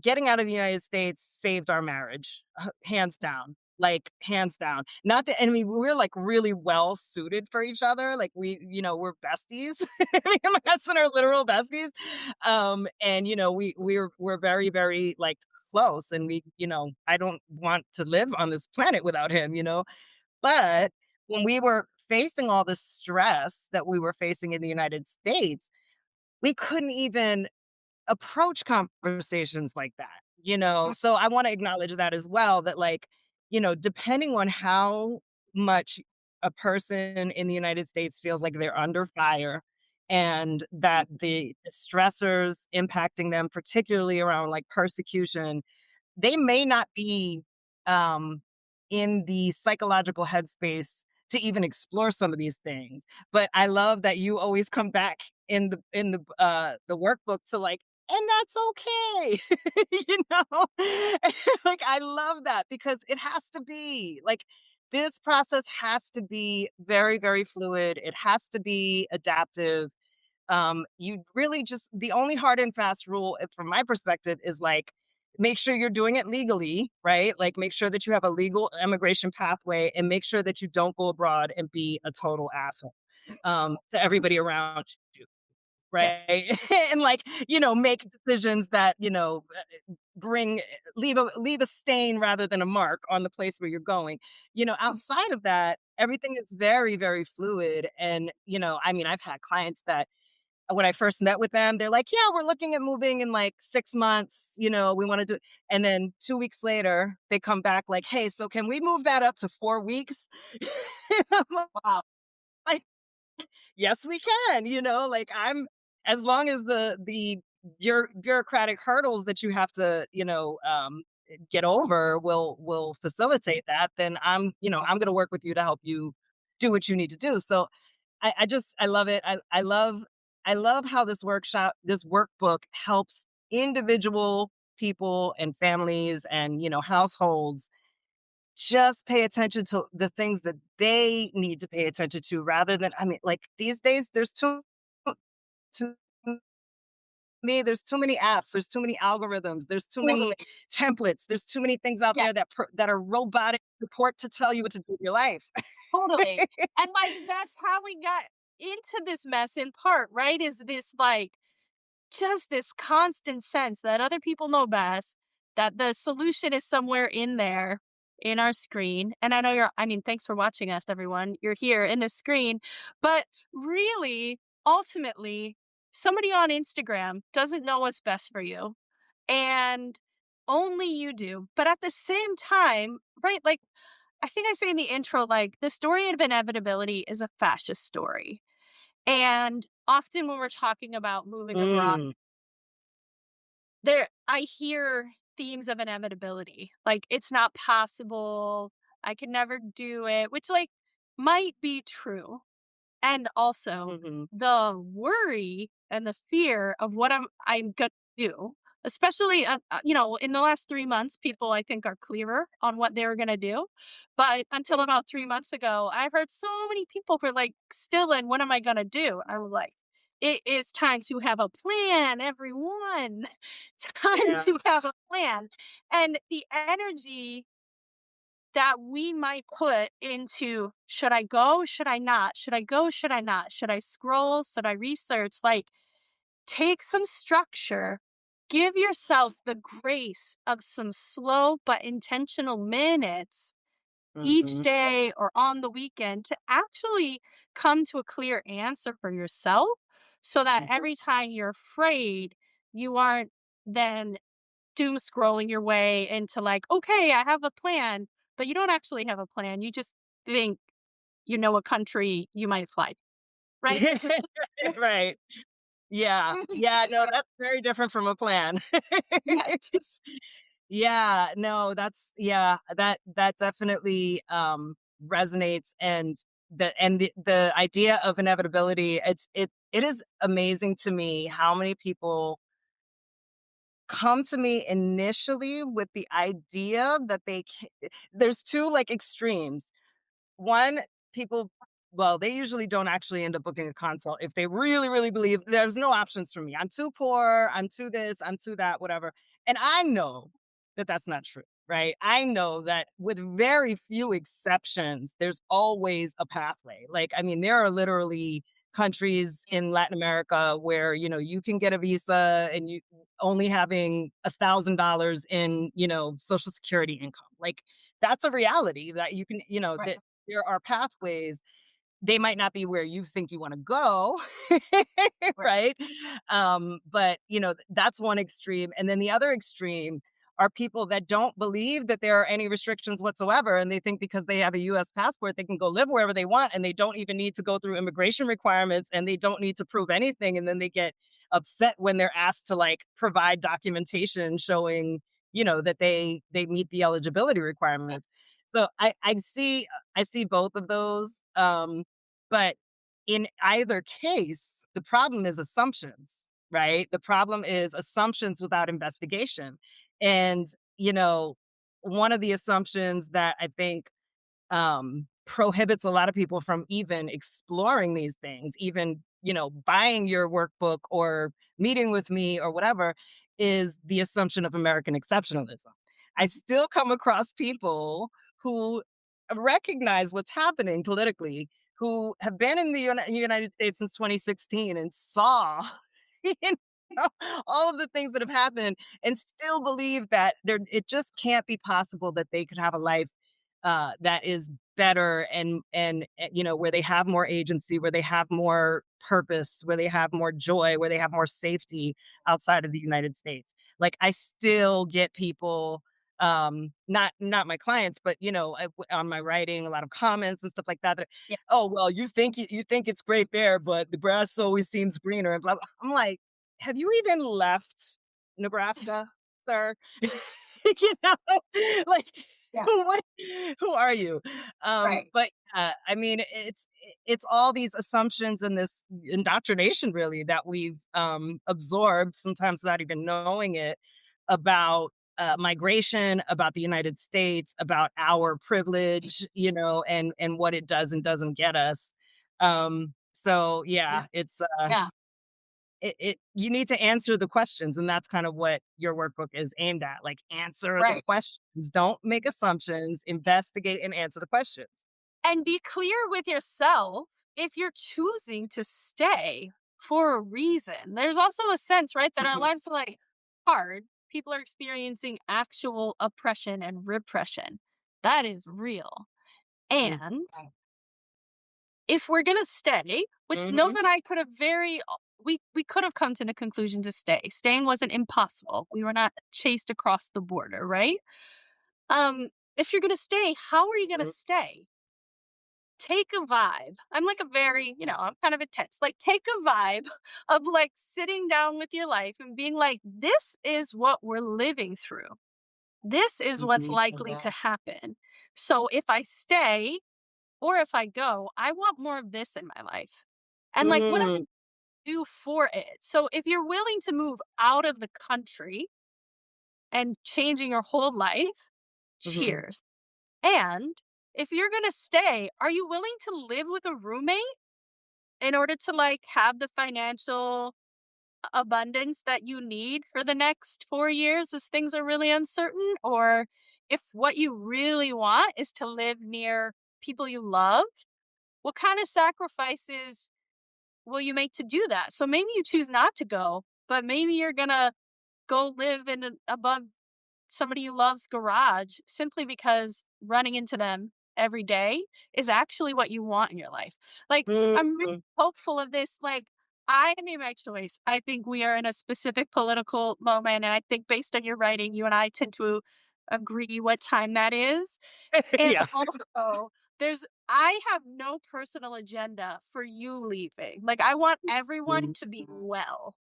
getting out of the United States saved our marriage, hands down, like, hands down. Not that, I mean, we're, like, really well suited for each other, like, we're besties. Me and my husband are literal besties, and, we're very, very, like, close, and I don't want to live on this planet without him, but when we were facing all the stress that we were facing in the United States, we couldn't even approach conversations like that, So I want to acknowledge that as well, that, like, depending on how much a person in the United States feels like they're under fire and that the stressors impacting them, particularly around like persecution, they may not be, um, in the psychological headspace to even explore some of these things. But I love that you always come back in the workbook to, like, and that's okay, you know? Like, I love that because it has to be. Like, this process has to be very, very fluid. It has to be adaptive. You really just the only hard and fast rule, from my perspective, is like make sure you're doing it legally, right? Like make sure that you have a legal immigration pathway and make sure that you don't go abroad and be a total asshole to everybody around you, Yes. right? And like, make decisions that, bring leave a stain rather than a mark on the place where you're going. Outside of that, everything is very, very fluid. And, I mean, I've had clients that when I first met with them, they're like, "Yeah, we're looking at moving in like 6 months, we wanna do," and then 2 weeks later, they come back like, "Hey, so can we move that up to 4 weeks?" I'm Wow. like, "Yes, we can," like, I'm as long as the bureaucratic hurdles that you have to, get over will facilitate that, then I'm gonna work with you to help you do what you need to do. So I love it. I love how this workbook helps individual people and families and, households just pay attention to the things that they need to pay attention to rather than, I mean, like these days there's too there's too many apps, there's too many algorithms, there's too many Totally. templates, there's too many things out Yeah, there that are robotic support to tell you what to do with your life. totally. And like that's how we got into this mess in part, right? Is this like just this constant sense that other people know best, that the solution is somewhere in there in our screen. And I mean, thanks for watching us, everyone. You're here in the screen. But really, ultimately, somebody on Instagram doesn't know what's best for you. And only you do. But at the same time, right? Like, I think I say in the intro, like, the story of inevitability is a fascist story. And often when we're talking about moving abroad, Mm, I hear themes of inevitability, like, "It's not possible, I could never do it," which, like, might be true, and also mhm. the worry and the fear of what I'm gonna do. especially, in the last 3 months, people I think are clearer on what they were going to do. But until about 3 months ago, I heard so many people were like, still in, what am I going to do? I was like, it is time to have a plan, everyone. Time Yeah. to have a plan. And the energy that we might put into, should I go? Should I not? Should I go? Should I not? Should I scroll? Should I research? Like, take some structure. Give yourself the grace of some slow but intentional minutes each Mhm. day or on the weekend to actually come to a clear answer for yourself, so that Mhm. every time you're afraid, you aren't then doom scrolling your way into like, okay, I have a plan, but you don't actually have a plan. You just think you know a country you might fly, right? Right. Yeah. Yeah, no, that's very different from a plan. Yes. Yeah, no, that's yeah, that definitely, resonates, and the idea of inevitability, it is amazing to me how many people come to me initially with the idea that there's 2, like, extremes. One, people well, they usually don't actually end up booking a consult if they really, really believe there's no options for me. I'm too poor, I'm too this, I'm too that, whatever. And I know that that's not true, right? I know that with very few exceptions, there's always a pathway. Like, I mean, there are literally countries in Latin America where, you can get a visa and you only having $1,000 in, social security income. Like, that's a reality that you can, Right. that there are pathways. They might not be where you think you wanna go, Right. right? But, that's one extreme, and then the other extreme are people that don't believe that there are any restrictions whatsoever, and they think because they have a US passport, they can go live wherever they want, and they don't even need to go through immigration requirements, and they don't need to prove anything, and then they get upset when they're asked to, like, provide documentation showing, that they meet the eligibility requirements. So I see both of those, but in either case, the problem is assumptions, right? The problem is assumptions without investigation. And, you know, one of the assumptions that I think prohibits a lot of people from even exploring these things, even, buying your workbook or meeting with me or whatever, is the assumption of American exceptionalism. I Mhm. still come across people who recognize what's happening politically, who have been in the United States since 2016 and saw you know, all of the things that have happened, and still believe that it just can't be possible that they could have a life that is better, and where they have more agency, where they have more purpose, where they have more joy, where they have more safety outside of the United States. Like, I still get people, not my clients, but on my writing, a lot of comments and stuff like that. Yeah. Oh, well, you think it's great there, but the grass always seems greener, and blah blah. I'm like, have you even left Nebraska, sir? you know, like, Yeah. what who are you? Right. But I mean, it's all these assumptions and this indoctrination, really, that we've absorbed sometimes without even knowing it, about migration, about the United States, about our privilege, and what it does and doesn't get us. So Yeah. yeah, Yeah. it you need to answer the questions, and that's kind of what your workbook is aimed at. Like, answer the Right. questions. Don't make assumptions, investigate and answer the questions. And be clear with yourself if you're choosing to stay for a reason. There's also a sense, right, that our Mhm, lives are like hard. People are experiencing actual oppression and repression. That is real. mm, And if we're gonna stay, which know mhm, that I could have we could have come to the conclusion to stay. Staying wasn't impossible. We were not chased across the border, right? If you're gonna stay, how are you gonna mhm, stay? Take a vibe. I'm like a very, I'm kind of intense. Like, take a vibe of like sitting down with your life and being like, this is what we're living through. This is what's mhm, likely to happen. So if I stay or if I go, I want more of this in my life. And like, what are the mm. do for it. So if you're willing to move out of the country and changing your whole life, Mhm. cheers. And if you're going to stay, are you willing to live with a roommate in order to like have the financial abundance that you need for the next 4 years as things are really uncertain? Or if what you really want is to live near people you love, what kind of sacrifices will you make to do that? So maybe you choose not to go, but maybe you're going to go live in an above somebody you love's garage simply because running into them every day is actually what you want in your life. Like, I'm really Mhm. hopeful of this. Like, I made my choice. I think we are in a specific political moment. And I think based on your writing, you and I tend to agree what time that is. And Yeah. also, I have no personal agenda for you leaving. Like, I want everyone Mhm. to be well.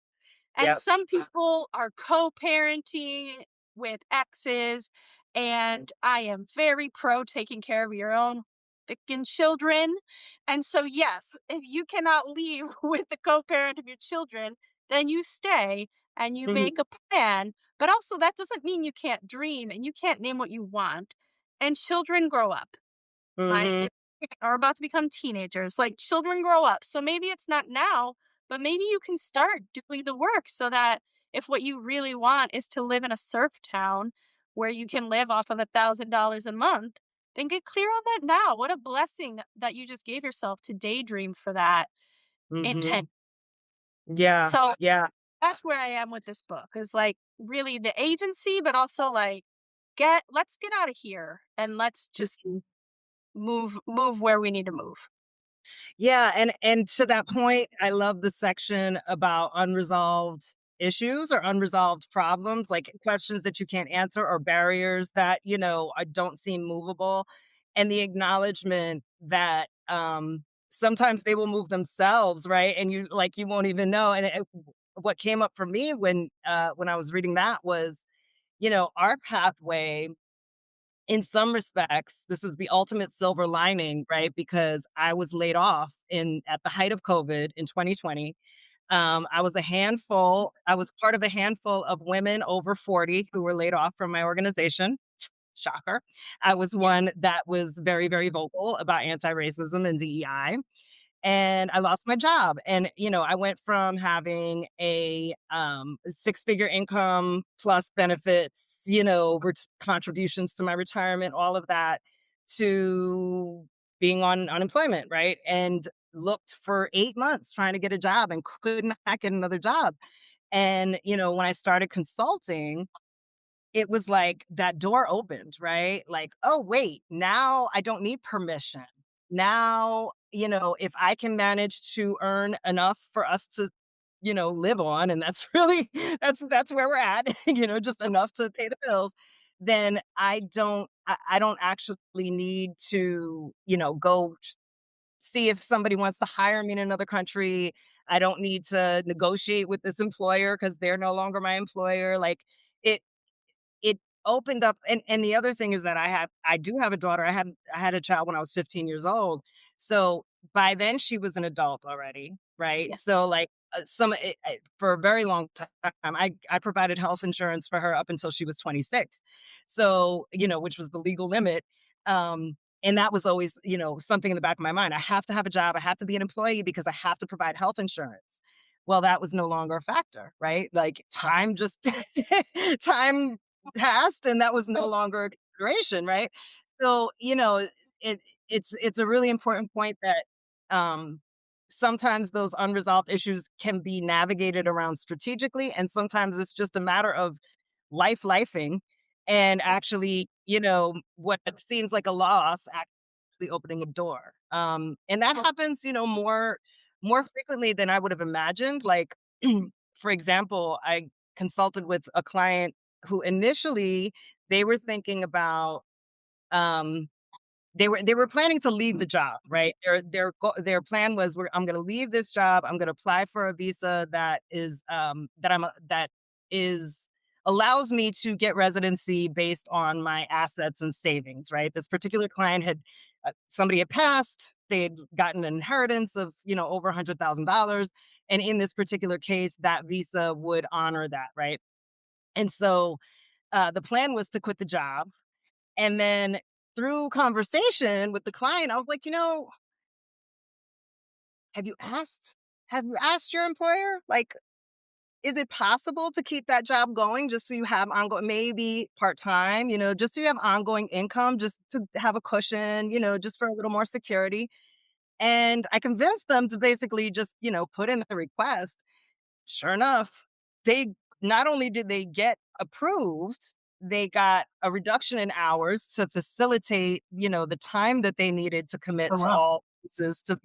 And Yep. some people are co-parenting with exes, and I am very pro taking care of your own freaking children. And so, yes, if you cannot leave with the co-parent of your children, then you stay and you make Mhm. a plan. But also, that doesn't mean you can't dream and you can't name what you want. And children grow up. My Mhm. are about to become teenagers. Like children grow up. So maybe it's not now, but maybe you can start doing the work so that if what you really want is to live in a surf town where you can live off of $1,000 a month, then get clear on that now. What a blessing that you just gave yourself to daydream for that intent. Mhm. Yeah. So Yeah. that's where I am with this book is like really the agency, but also like let's get out of here and let's just Mhm. move where we need to move. Yeah, and to that point, I love the section about unresolved issues or unresolved problems, like questions that you can't answer or barriers that, don't seem movable. And the acknowledgement that sometimes they will move themselves, right? And you won't even know. And what came up for me when I was reading that was, our pathway in some respects, this is the ultimate silver lining, right? Because I was laid off in at the height of COVID in 2020. I was part of a handful of women over 40 who were laid off from my organization. Shocker. I was one that was very, very vocal about anti-racism and DEI, and I lost my job. And, I went from having a six-figure income plus benefits, contributions to my retirement, all of that, to being on unemployment, right? And looked for 8 months trying to get a job and could not get another job. And, when I started consulting, it was like that door opened, right? Like, "Oh, wait, now I don't need permission. Now, if I can manage to earn enough for us to, live on, and that's really that's where we're at, just enough to pay the bills, then I don't actually need to, go see if somebody wants to hire me in another country. I don't need to negotiate with this employer because they're no longer my employer." Like, it it opened up, and the other thing is that I do have a daughter. I had a child when I was 15 years old. So, by then she was an adult already, right? Yeah. So, like, for a very long time, I provided health insurance for her up until she was 26. So, which was the legal limit. And that was always, something in the back of my mind. I have to have a job. I have to be an employee because I have to provide health insurance. Well, that was no longer a factor, right? Like, time just time passed, and that was no longer a consideration, right? So, it it's a really important point that, um, sometimes those unresolved issues can be navigated around strategically, and sometimes it's just a matter of lifing and actually, what seems like a loss actually opening a door. And that happens, more frequently than I would have imagined. Like, for example, I consulted with a client who initially they were thinking about um they were planning to leave the job, right? Their plan was, I'm going to leave this job. I'm going to apply for a visa that is allows me to get residency based on my assets and savings, right? This particular client had somebody had passed. They had gotten an inheritance of over $100,000, And in this particular case, that visa would honor that, right? And so the plan was to quit the job. And then through conversation with the client, I was like, have you asked? Have you asked your employer? Like, is it possible to keep that job going just so you have ongoing, maybe part time, just so you have ongoing income, just to have a cushion, just for a little more security? And I convinced them to basically just, put in the request. Sure enough, they not only did they get approved, they got a reduction in hours to facilitate, the time that they needed to commit Oh, to wow. all pieces to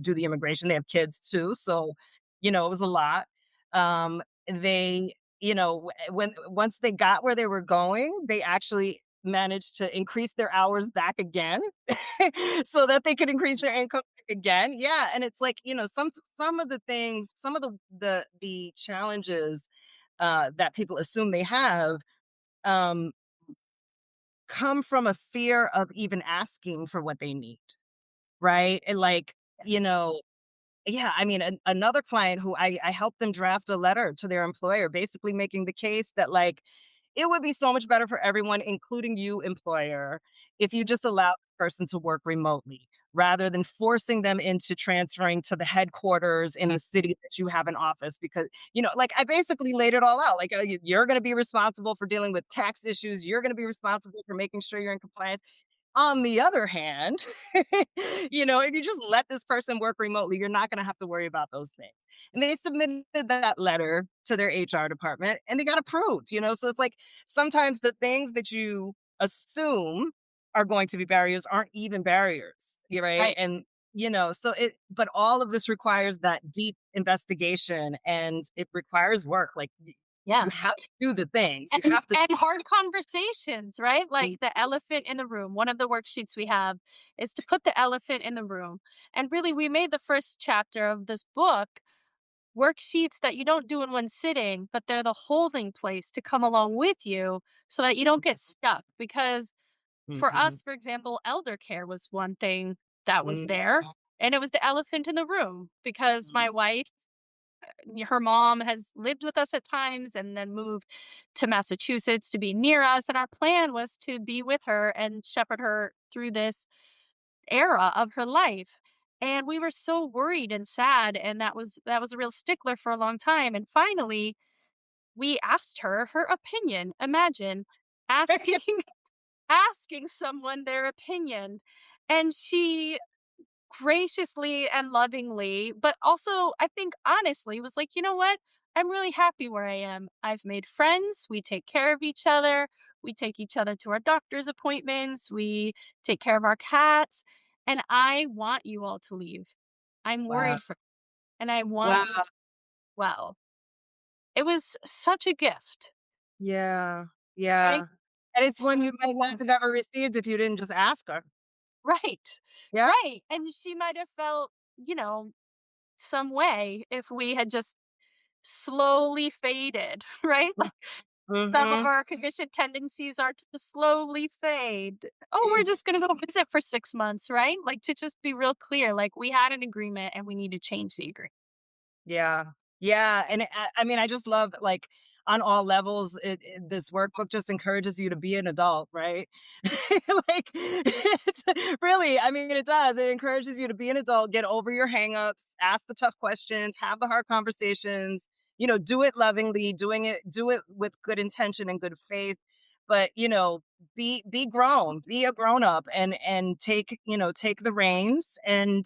do the immigration. They have kids too, so it was a lot. They, when once they got where they were going, they actually managed to increase their hours back again so that they could increase their income back again. Yeah, and it's like, some of the things, some of the challenges that people assume they have um come from a fear of even asking for what they need, right? And like, you know, yeah, I mean, another client who I helped them draft a letter to their employer, basically making the case that, like, it would be so much better for everyone, including you, employer, if you just allow the person to work remotely rather than forcing them into transferring to the headquarters in the city that you have an office. Because, like, I basically laid it all out. Like, you're going to be responsible for dealing with tax issues. You're going to be responsible for making sure you're in compliance. On the other hand, if you just let this person work remotely, you're not gonna have to worry about those things. And they submitted that letter to their HR department and they got approved. So it's like sometimes the things that you assume are going to be barriers aren't even barriers, right? Right. And but all of this requires that deep investigation and it requires work. Like Yeah. you have to do the things. You have to. And hard conversations, right? Like the elephant in the room. One of the worksheets we have is to put the elephant in the room. And really, we made the first chapter of this book worksheets that you don't do in one sitting, but they're the holding place to come along with you so that you don't get stuck. Because for Mhm, us, for example, elder care was one thing that was mhm, there. And it was the elephant in the room because my wife, her mom has lived with us at times and then moved to Massachusetts to be near us. And our plan was to be with her and shepherd her through this era of her life. And we were so worried and sad. And that was a real stickler for a long time. And finally, we asked her her opinion. Imagine asking asking someone their opinion. And she graciously and lovingly, but also I think honestly was like, you know what? I'm really happy where I am. I've made friends. We take care of each other. We take each other to our doctor's appointments. We take care of our cats. And I want you all to leave. I'm wow. worried for, and I want you Wow. to, well, it was such a gift, Yeah. right? Yeah. And it's one you might not have ever received if you didn't just ask her. Right. Yeah. Right. And she might have felt, some way if we had just slowly faded, right? Like some of Mhm. our conditioned tendencies are to slowly fade. Oh, we're just going to go visit for 6 months, right? Like to just be real clear, like we had an agreement and we need to change the agreement. Yeah. Yeah, and I mean, I just love, like, on all levels, this workbook just encourages you to be an adult, right? Like, it's really, I mean, it does. It encourages you to be an adult, get over your hangups, ask the tough questions, have the hard conversations, do it lovingly, do it with good intention and good faith, but, be grown, be a grown up and take the reins and,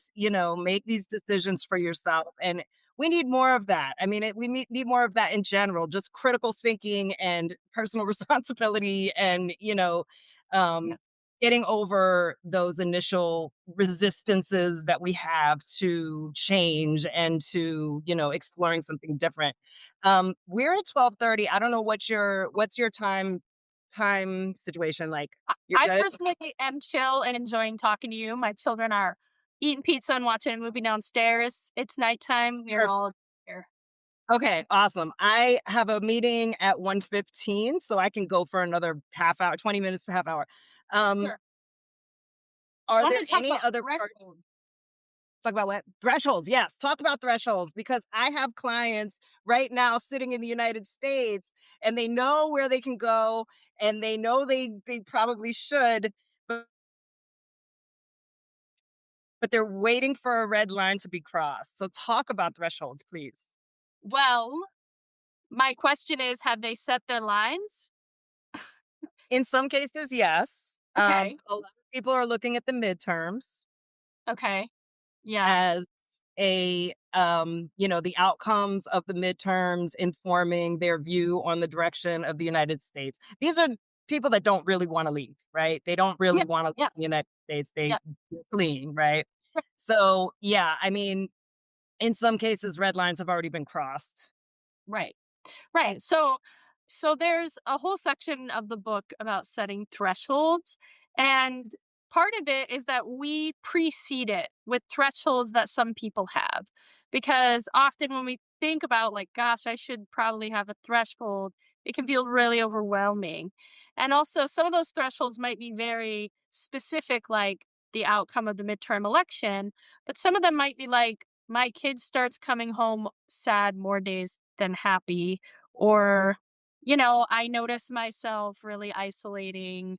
make these decisions for yourself. And we need more of that. I mean, we need more of that in general, just critical thinking and personal responsibility and, Yeah. um, getting over those initial resistances that we have to change and to, exploring something different. We're at 12:30. I don't know what's your time situation like. You're I good? personally am chill and enjoying talking to you. My children are eating pizza and watching a movie downstairs. It's nighttime. We're all here. Okay, awesome. I have a meeting at 1:15, so I can go for another half hour, 20 minutes to half hour. Um, Sure. I are want there to talk any about other part threshold. Talk about what? Thresholds. Yes. Talk about thresholds because I have clients right now sitting in the United States and they know where they can go and they know they probably should, but, but they're waiting for a red line to be crossed. So talk about thresholds, please. Well, my question is, have they set their lines? In some cases, yes. Okay. A lot of people are looking at the midterms Okay. Yeah. as the outcomes of the midterms informing their view on the direction of the United States. These are people that don't really want to leave, right? They don't Yeah. really want to leave Yeah. the United States. Yeah. They're fleeing, right? So, yeah, I mean, in some cases, red lines have already been crossed. Right. Right. So there's a whole section of the book about setting thresholds, and part of it is that we precede it with thresholds that some people have. Because often when we think about like gosh, I should probably have a threshold, it can feel really overwhelming. And also some of those thresholds might be very specific like the outcome of the midterm election, but some of them might be like my kid starts coming home sad more days than happy, or, I notice myself really isolating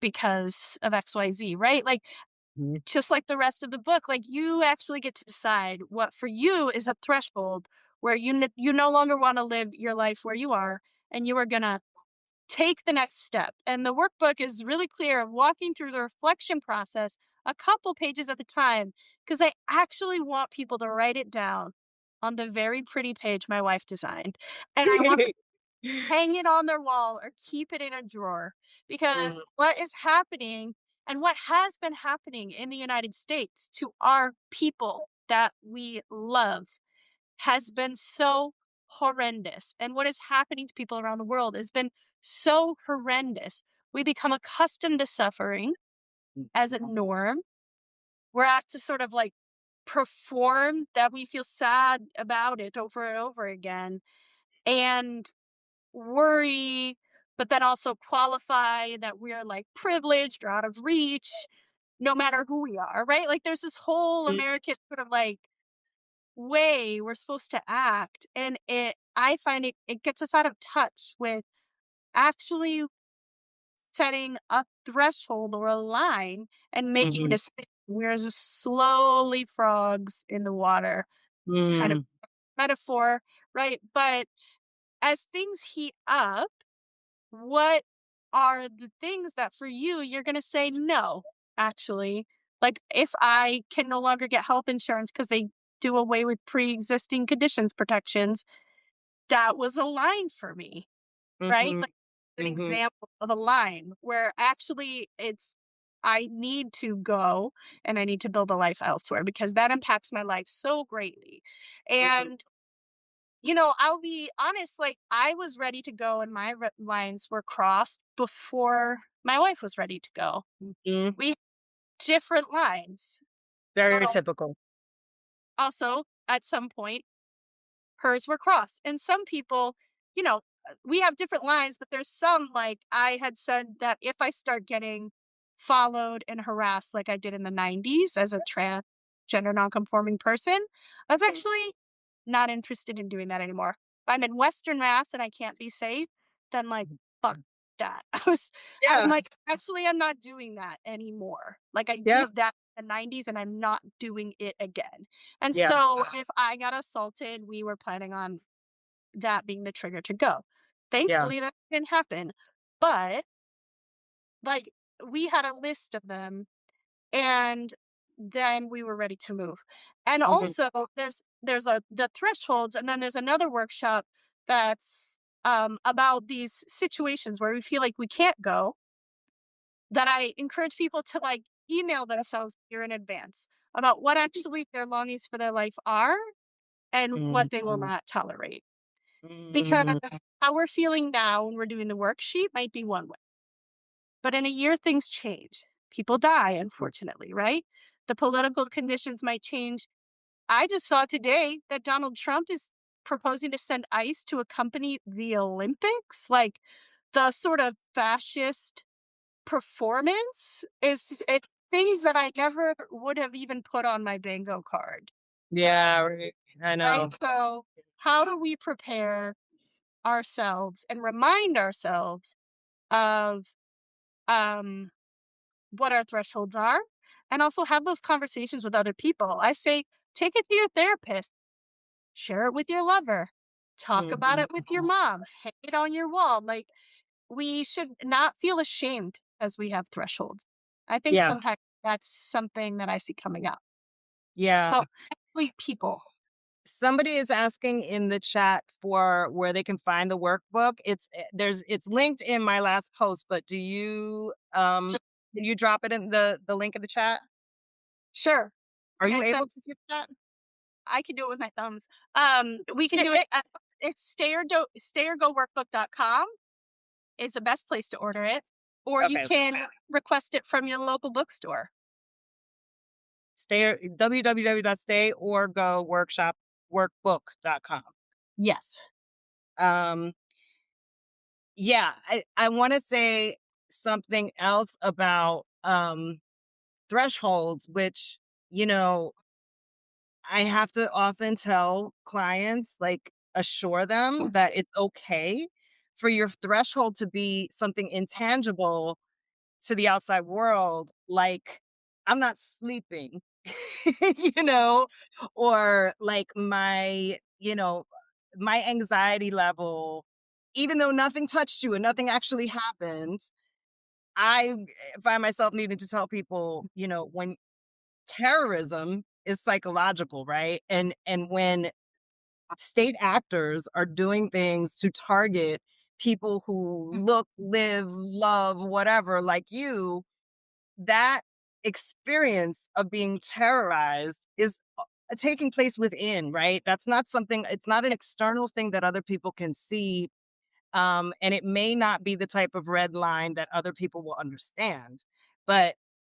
because of XYZ, right? Like, Mhm. just like the rest of the book, like you actually get to decide what for you is a threshold where you no longer want to live your life where you are, and you are going to take the next step. And the workbook is really clear of walking through the reflection process a couple pages at a time because I actually want people to write it down on the very pretty page my wife designed. And I want them to hang it on their wall or keep it in a drawer because Mm, what is happening and what has been happening in the United States to our people that we love has been so horrendous. And what is happening to people around the world has been so horrendous. We become accustomed to suffering as a norm. We're asked to sort of like perform that we feel sad about it over and over again and worry, but then also qualify that we're like privileged or out of reach, no matter who we are, right? Like there's this whole mm, American sort of like way we're supposed to act, and I find it gets us out of touch with actually setting a threshold or a line and making a mhm, decision. We're just slowly frogs in the water kind of mm, metaphor, right? But as things heat up, what are the things that for you you're going to say no, actually? Like if I can no longer get health insurance because they do away with pre-existing conditions protections, that was a line for me, right? mhm, Like an mhm, example of a line where actually it's I need to go and I need to build a life elsewhere because that impacts my life so greatly. mhm, And I'll be honest, like I was ready to go and my lines were crossed before my wife was ready to go. mhm. We had different lines, but Very typical. also at some point hers were crossed. And some people, you know, we have different lines, but there's some like I had said that if I start getting followed and harassed like I did in the 90s as a transgender nonconforming person, I was actually not interested in doing that anymore. If I'm in Western Mass and I can't be safe, then like fuck that. I'm Yeah, like, actually I'm not doing that anymore. Like I yeah, did that in the 90s and I'm not doing it again. And yeah, so if I got assaulted, we were planning on that being the trigger to go. yeah. Thankfully that didn't happen. But like we had a list of them and then we were ready to move. And Mhm, also there's the thresholds, and then there's another workshop that's about these situations where we feel like we can't go, that I encourage people to like email themselves here in advance about what actually their longings for their life are and what they will mhm, not tolerate. Because mhm, how we're feeling now when we're doing the worksheet might be one way. But in a year, things change. People die, unfortunately, right? The political conditions might change. I just saw today that Donald Trump is proposing to send ICE to accompany the Olympics. Like the sort of fascist performance is it's things that I never would have even put on my bingo card, Yeah, right. I right? know. So, how do we prepare ourselves and remind ourselves of um, what our thresholds are and also have those conversations with other people? I say, take it to your therapist, share it with your lover, talk about Mhm. it with your mom, hang it on your wall. Like, we should not feel ashamed as we have thresholds. I think Yeah, sometimes that's something that I see coming up. yeah. So, actually, people. Somebody is asking in the chat for where they can find the workbook. It's linked in my last post, but can you drop it in the link in the chat? Sure. Are you It says able to see that? I can do it with my thumbs. We can do it Yeah. at it's stayergoworkbook.com is the best place to order it, or you Okay. can request it from your local bookstore. Stay www.stay-or-go-workshop-workbook.com. Yes. Um, yeah, I wanna say something else about, thresholds, which, you know, I have to often tell clients, like, assure them that it's okay for your threshold to be something intangible to the outside world, like, I'm not sleeping, you know, or like my anxiety level, even though nothing touched you and nothing actually happened, I find myself needing to tell people, when terrorism is psychological, right? And when state actors are doing things to target people who look, live, love, whatever, like you, that experience of being terrorized is taking place within, right? That's not something, it's not an external thing that other people can see. And it may not be the type of red line that other people will understand. But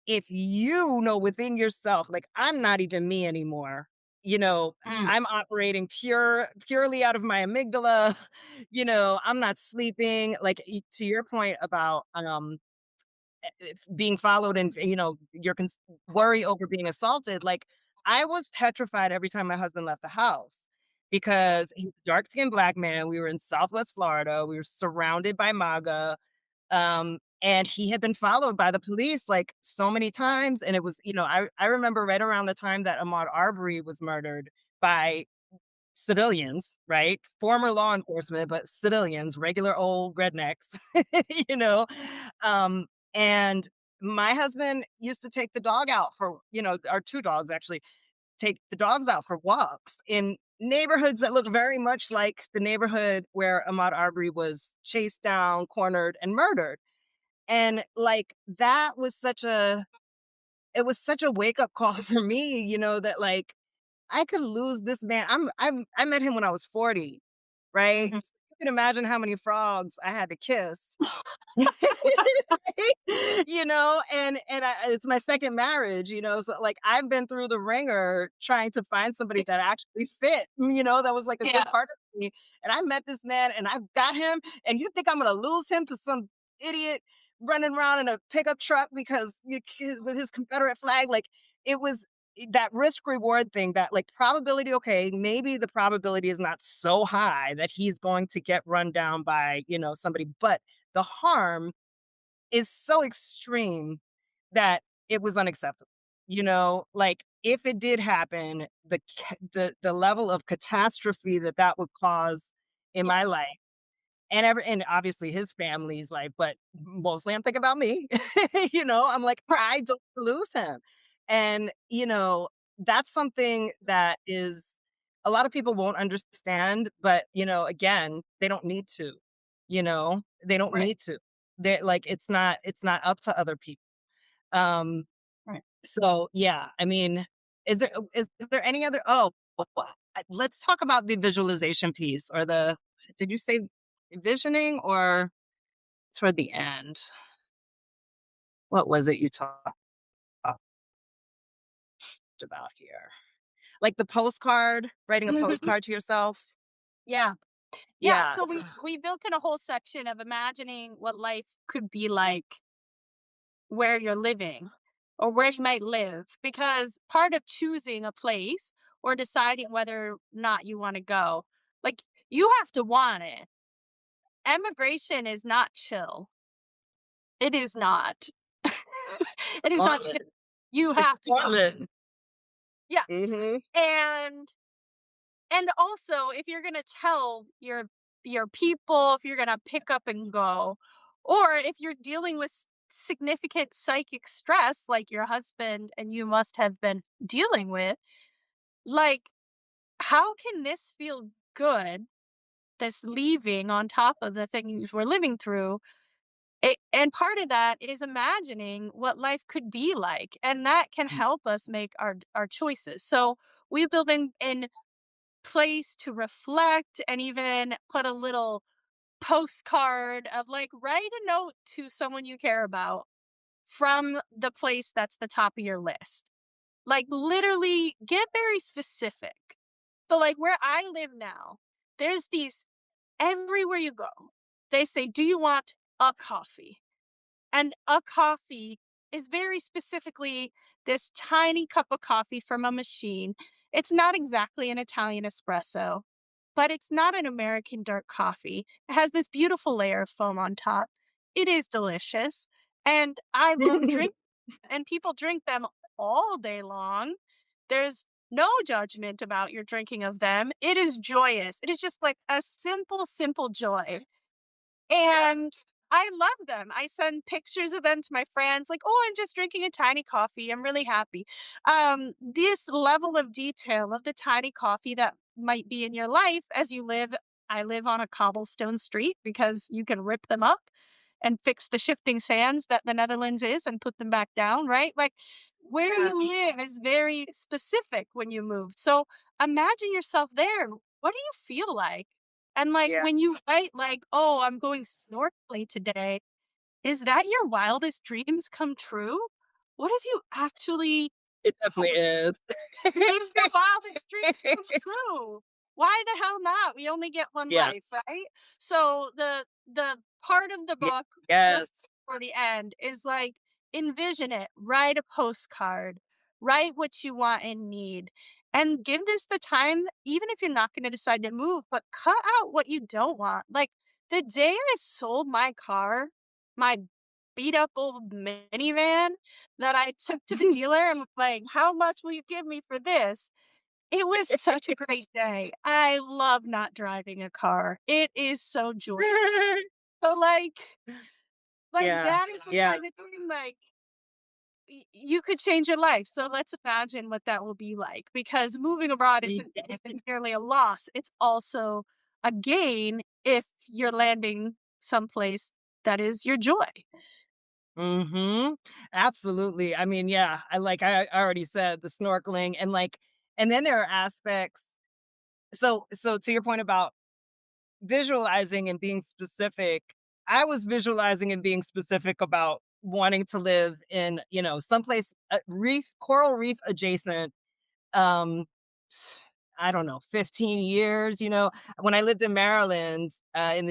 if you know within yourself, like, I'm not even me anymore, you know, Mm. I'm operating purely out of my amygdala, I'm not sleeping. Like, to your point about being followed and your worry over being assaulted, like, I was petrified every time my husband left the house because he's a dark-skinned black man. We were in Southwest Florida. We were surrounded by MAGA. And he had been followed by the police like so many times. And it was, I remember right around the time that Ahmaud Arbery was murdered by civilians, right? Former law enforcement, but civilians, regular old rednecks, you know? Um, and my husband used to take the dog out for, our two dogs actually take the dogs out for walks in neighborhoods that look very much like the neighborhood where Ahmaud Arbery was chased down, cornered, and murdered. And like that was such a wake up call for me, that like I could lose this man. I met him when I was 40, right? Mhm. So you can imagine how many frogs I had to kiss. It's my second marriage, so like I've been through the ringer trying to find somebody that actually fit, that was like a good Yeah. part of me. And I met this man and I've got him, and you think I'm gonna lose him to some idiot running around in a pickup truck because with his Confederate flag? Like, it was that risk reward thing, that like probability, okay, maybe the probability is not so high that he's going to get run down by, somebody, but the harm is so extreme that it was unacceptable. Like, if it did happen, the level of catastrophe that would cause in my Yes. life, and obviously his family's life, but mostly I'm thinking about me. I'm like, Right. I don't lose him. And, that's something that is a lot of people won't understand, but, again, they don't need to, they don't Right. need to. They're like, it's not up to other people. Um, Right. so yeah, I mean, is there any other, let's talk about the visualization piece, or did you say visioning, or toward the end? What was it you talked about here? Like the postcard, writing a Mhm. postcard to yourself? Yeah. Yeah. Yeah. So we built in a whole section of imagining what life could be like where you're living. or where you might live, because part of choosing a place or deciding whether or not you want to go, like, you have to want it. Emigration is not chill. It is not. It is not chill. Gauntlet. You It's have a to go. gauntlet. Yeah. Mhm. And also, if you're gonna tell your people, if you're gonna pick up and go, or if you're dealing with significant psychic stress like your husband and you must have been dealing with, like, how can this feel good, this leaving on top of the things we're living through? And part of that is imagining what life could be like, and that can help us make our choices. So we build in place to reflect, and even put a little postcard of, like, write a note to someone you care about from the place that's the top of your list. Like, literally get very specific. So, like, where I live now, there's these everywhere you go. They say, "Do you want a coffee?" And a coffee is very specifically this tiny cup of coffee from a machine. It's not exactly an Italian espresso, but it's not an American dark coffee. It has this beautiful layer of foam on top. It is delicious. And I love drink and people drink them all day long. There's no judgment about your drinking of them. It is joyous. It is just like a simple, simple joy. And I love them. I send pictures of them to my friends, like, "Oh, I'm just drinking a tiny coffee. I'm really happy." This level of detail of the tiny coffee that might be in your life as you live. I live on a cobblestone street because you can rip them up and fix the shifting sands that the Netherlands is and put them back down, right? Like, where Yeah. you live is very specific when you move. So imagine yourself there. What do you feel like? And, like, Yeah. when you write, like, "Oh, I'm going snorkeling today," is that your wildest dreams come true? What if you actually It definitely is. made your wildest dreams come true? Why the hell not? We only get one Yeah. life, right? So the part of the Ye book just yes. for the end is, like, envision it, write a postcard, write what you want and need, and give this the time, even if you're not gonna decide to move, but cut out what you don't want. Like, the day I sold my car, my beat up old minivan that I took to the dealer and was like, "How much will you give me for this?" It was such a great day. I love not driving a car. It is so joyous. So, like, Yeah. that is the Yeah. kind of thing, like, you could change your life. So let's imagine what that will be like, because moving abroad Ye isn't merely a loss. It's also a gain if you're landing someplace that is your joy. Mhm. Absolutely. I mean, yeah, I already said the snorkeling and, like, and then there are aspects. So to your point about visualizing and being specific, I was visualizing and being specific about wanting to live in, someplace, coral reef adjacent, um, I don't know, 15 years, when I lived in Maryland, I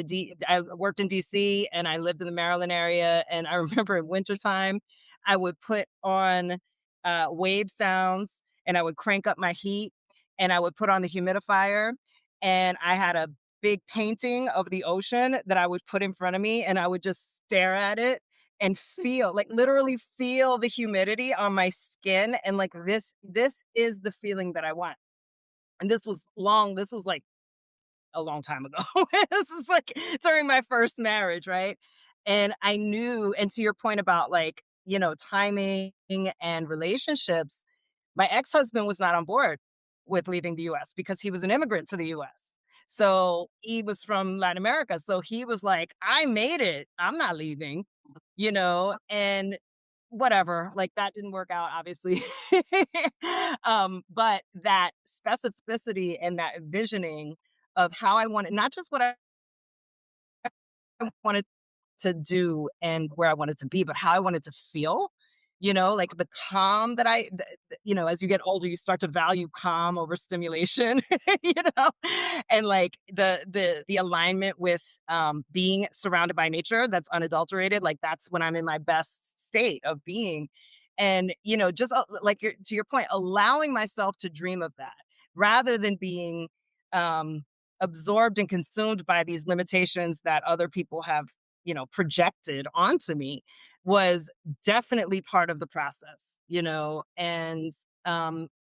worked in DC and I lived in the Maryland area. And I remember in wintertime, I would put on wave sounds and I would crank up my heat and I would put on the humidifier. And I had a big painting of the ocean that I would put in front of me and I would just stare at it and feel, like, literally feel the humidity on my skin, and, like, this is the feeling that I want. And this was, like, a long time ago. This is, like, during my first marriage, right? And I knew, and to your point about, like, timing and relationships, my ex-husband was not on board with leaving the US because he was an immigrant to the US. So, he was from Latin America, so he was like, "I made it. I'm not leaving." And whatever, like, that didn't work out, obviously. But that specificity and that visioning of how I wanted, not just what I wanted to do and where I wanted to be, but how I wanted to feel, like the calm that as you get older, you start to value calm over stimulation, you know, and like the alignment with being surrounded by nature that's unadulterated, like that's when I'm in my best state of being. and just like to your point, allowing myself to dream of that rather than being um absorbed and consumed by these limitations that other people have projected onto me was definitely part of the process, and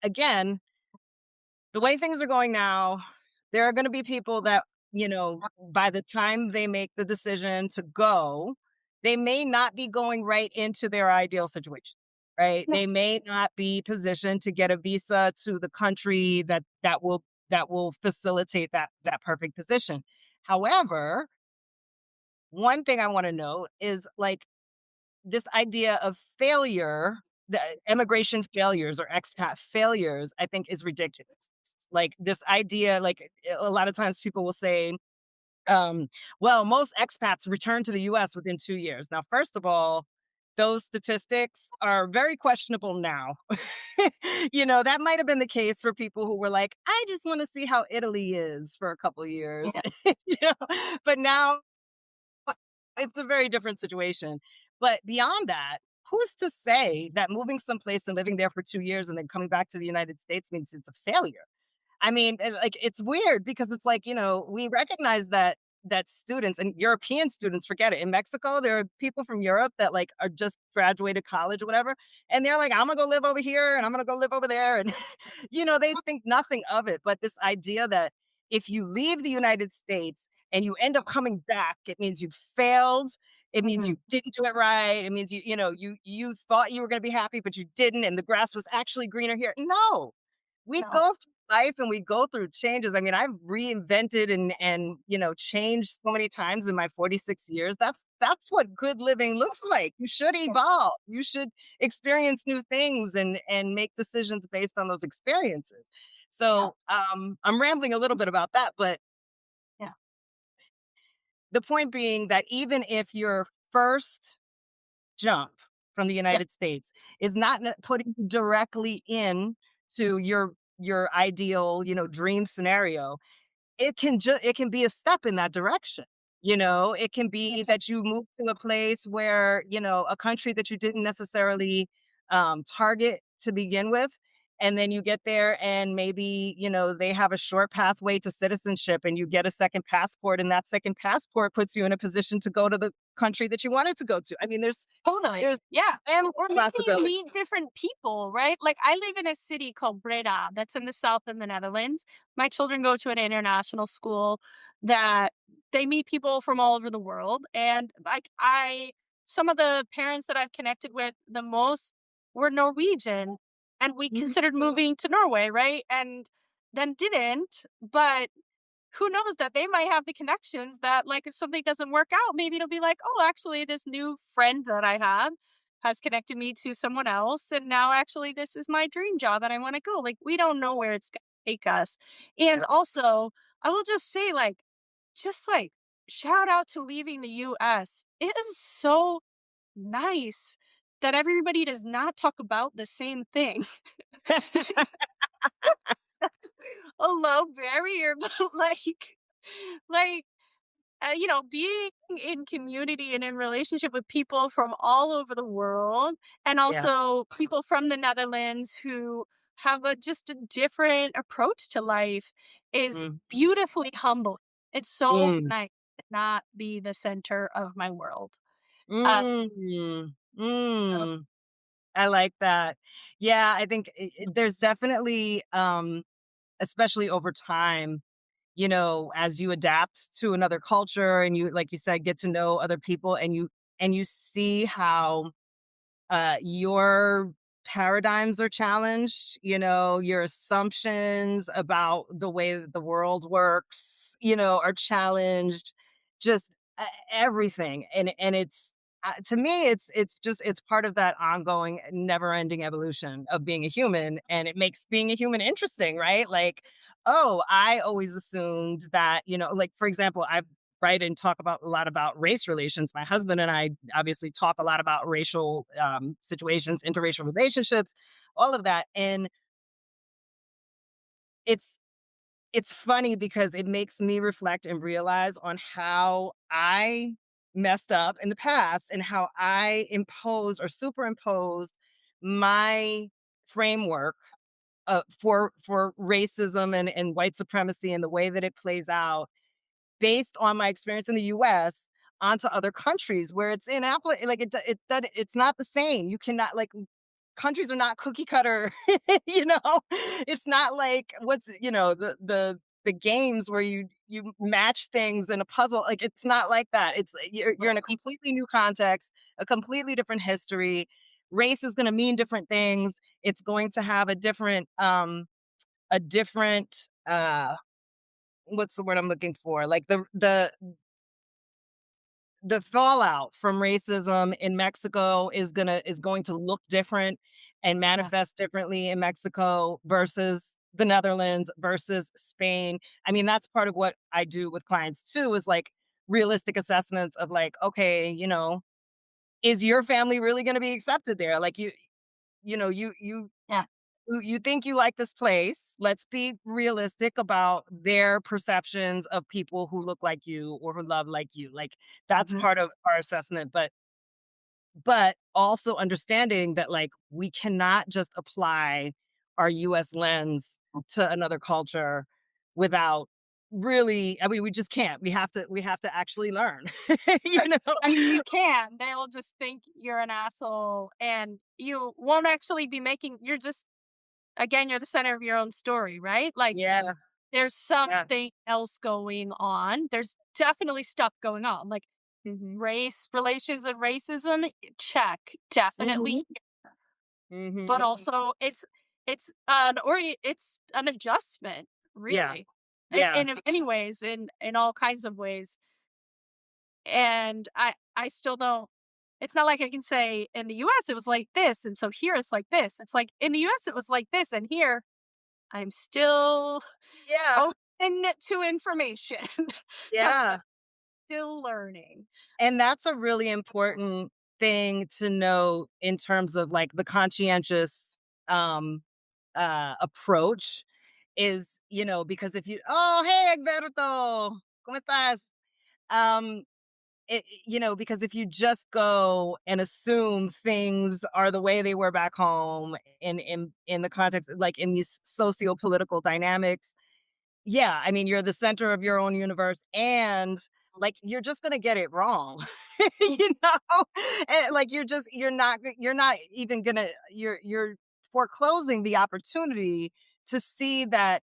again, the way things are going now, there are going to be people that, by the time they make the decision to go, they may not be going right into their ideal situation, right? Yeah. They may not be positioned to get a visa to the country that will facilitate that perfect position. However, one thing I want to note is like this idea of failure, the immigration failures or expat failures, I think is ridiculous. Like this idea, like a lot of times people will say, um, well, most expats return to the US within 2 years. Now, first of all, those statistics are very questionable now. That might have been the case for people who were like, I just want to see how Italy is for a couple years. Yeah. you know? But now it's a very different situation. But beyond that, who's to say that moving someplace and living there for 2 years and then coming back to the United States means it's a failure? I mean, like it's weird because it's like, we recognize that students and European students, forget it. In Mexico, there are people from Europe that like are just graduated college or whatever, and they're like, I'm gonna go live over here and I'm gonna go live over there. And they think nothing of it. But this idea that if you leave the United States and you end up coming back, it means you failed. It means Mhm. you didn't do it right. It means you thought you were gonna be happy, but you didn't, and the grass was actually greener here. No, we No. go through life and we go through changes. I mean, I've reinvented and changed so many times in my 46 years. That's what good living looks like. You should Yeah. evolve. You should experience new things and make decisions based on those experiences. Yeah. So, I'm rambling a little bit about that, but Yeah. the point being that even if your first jump from the Yeah. United States is not putting you directly in to your ideal, dream scenario, it can be a step in that direction. It can be Yes. that you move to a place where, a country that you didn't necessarily target to begin with. And then you get there and maybe, they have a short pathway to citizenship and you get a second passport and that second passport puts you in a position to go to the country that you wanted to go to. I mean, Totally. there's Yeah. endless Or maybe you possibilities. meet different people, right? Like I live in a city called Breda that's in the south of the Netherlands. My children go to an international school that they meet people from all over the world. And some of the parents that I've connected with the most were Norwegian. And we Mhm. considered moving to Norway, right? And then didn't. But who knows that they might have the connections that like if something doesn't work out, maybe it'll be like, oh, actually, this new friend that I have has connected me to someone else. And now actually this is my dream job and I want to go. Like we don't know where it's gonna take us. And Yeah. also, I will just say, just like shout out to leaving the US. It is so nice that everybody does not talk about the same thing. That's a low barrier, but like being in community and in relationship with people from all over the world, and Yeah. also people from the Netherlands who have just a different approach to life is Mm. beautifully humbling. It's so Mm. nice to not be the center of my world. Uh, Mm. Mm. I like that. Yeah, I think there's definitely, especially over time, as you adapt to another culture and you, like you said, get to know other people and you see how your paradigms are challenged, your assumptions about the way that the world works, are challenged, just everything. And it's, to me, it's part of that ongoing, never ending evolution of being a human. And it makes being a human interesting, right? Like, oh, I always assumed that, like, for example, I write and talk about a lot about race relations. My husband and I obviously talk a lot about racial situations, interracial relationships, all of that. And it's it's funny because it makes me reflect and realize on how I messed up in the past and how I imposed or superimposed my framework for racism and white supremacy and the way that it plays out based on my experience in the US onto other countries where it's in Apple like it's not the same. You cannot like countries are not cookie cutter, you know? It's not like what's the games where you match things in a puzzle. Like it's not like that. It's you're in a completely new context, a completely different history. Race is going to mean different things. It's going to have a different what's the word I'm looking for? Like the fallout from racism in Mexico is going to look different and Yeah. manifest differently in Mexico versus the Netherlands versus Spain. I mean, that's part of what I do with clients too, is like realistic assessments of like, okay, is your family really going to be accepted there? Like you know, Yeah. you think you like this place. Let's be realistic about their perceptions of people who look like you or who love like you. Like that's Mhm. part of our assessment, but also understanding that like we cannot just apply our US lens to another culture without really I mean we just can't. We have to actually learn. you Right. know? I mean, you can. They'll just think you're an asshole, and you won't actually be making you're just again, you're the center of your own story, right? Like, Yeah. there's Yeah. something else going on. There's definitely stuff going on, like race relations and racism, check, definitely. Mhm. But Mhm. also it's an adjustment, Yeah. really, Yeah. in many ways, in all kinds of ways. And I still don't it's not like I can say in the US it was like this, and so here it's like this. It's like in the US it was like this, and here I'm still Yeah. open to information because I'm Yeah. still learning. And that's a really important thing to know in terms of like the conscientious um approach is, because if you oh hey Egberto, ¿cómo estás? Um because if you just go and assume things are the way they were back home in the context like in these socio-political dynamics, yeah, I mean, you're the center of your own universe and like you're just going to get it wrong. you know? And like you're not even going to you're foreclosing the opportunity to see that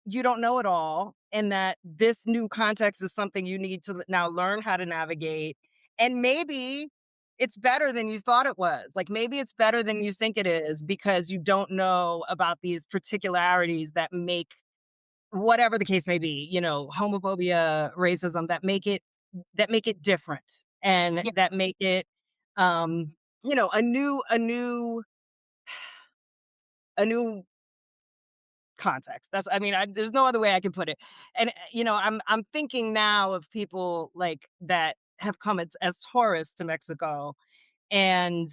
you don't know it all and that this new context is something you need to now learn how to navigate. And maybe it's better than you thought it was. Like maybe it's better than you think it is because you don't know about these particularities that make whatever the case may be, homophobia, racism that make it different and Yeah, that make it a new context. That's I mean, there's no other way I can put it. And I'm thinking now of people like that have come as tourists to Mexico and,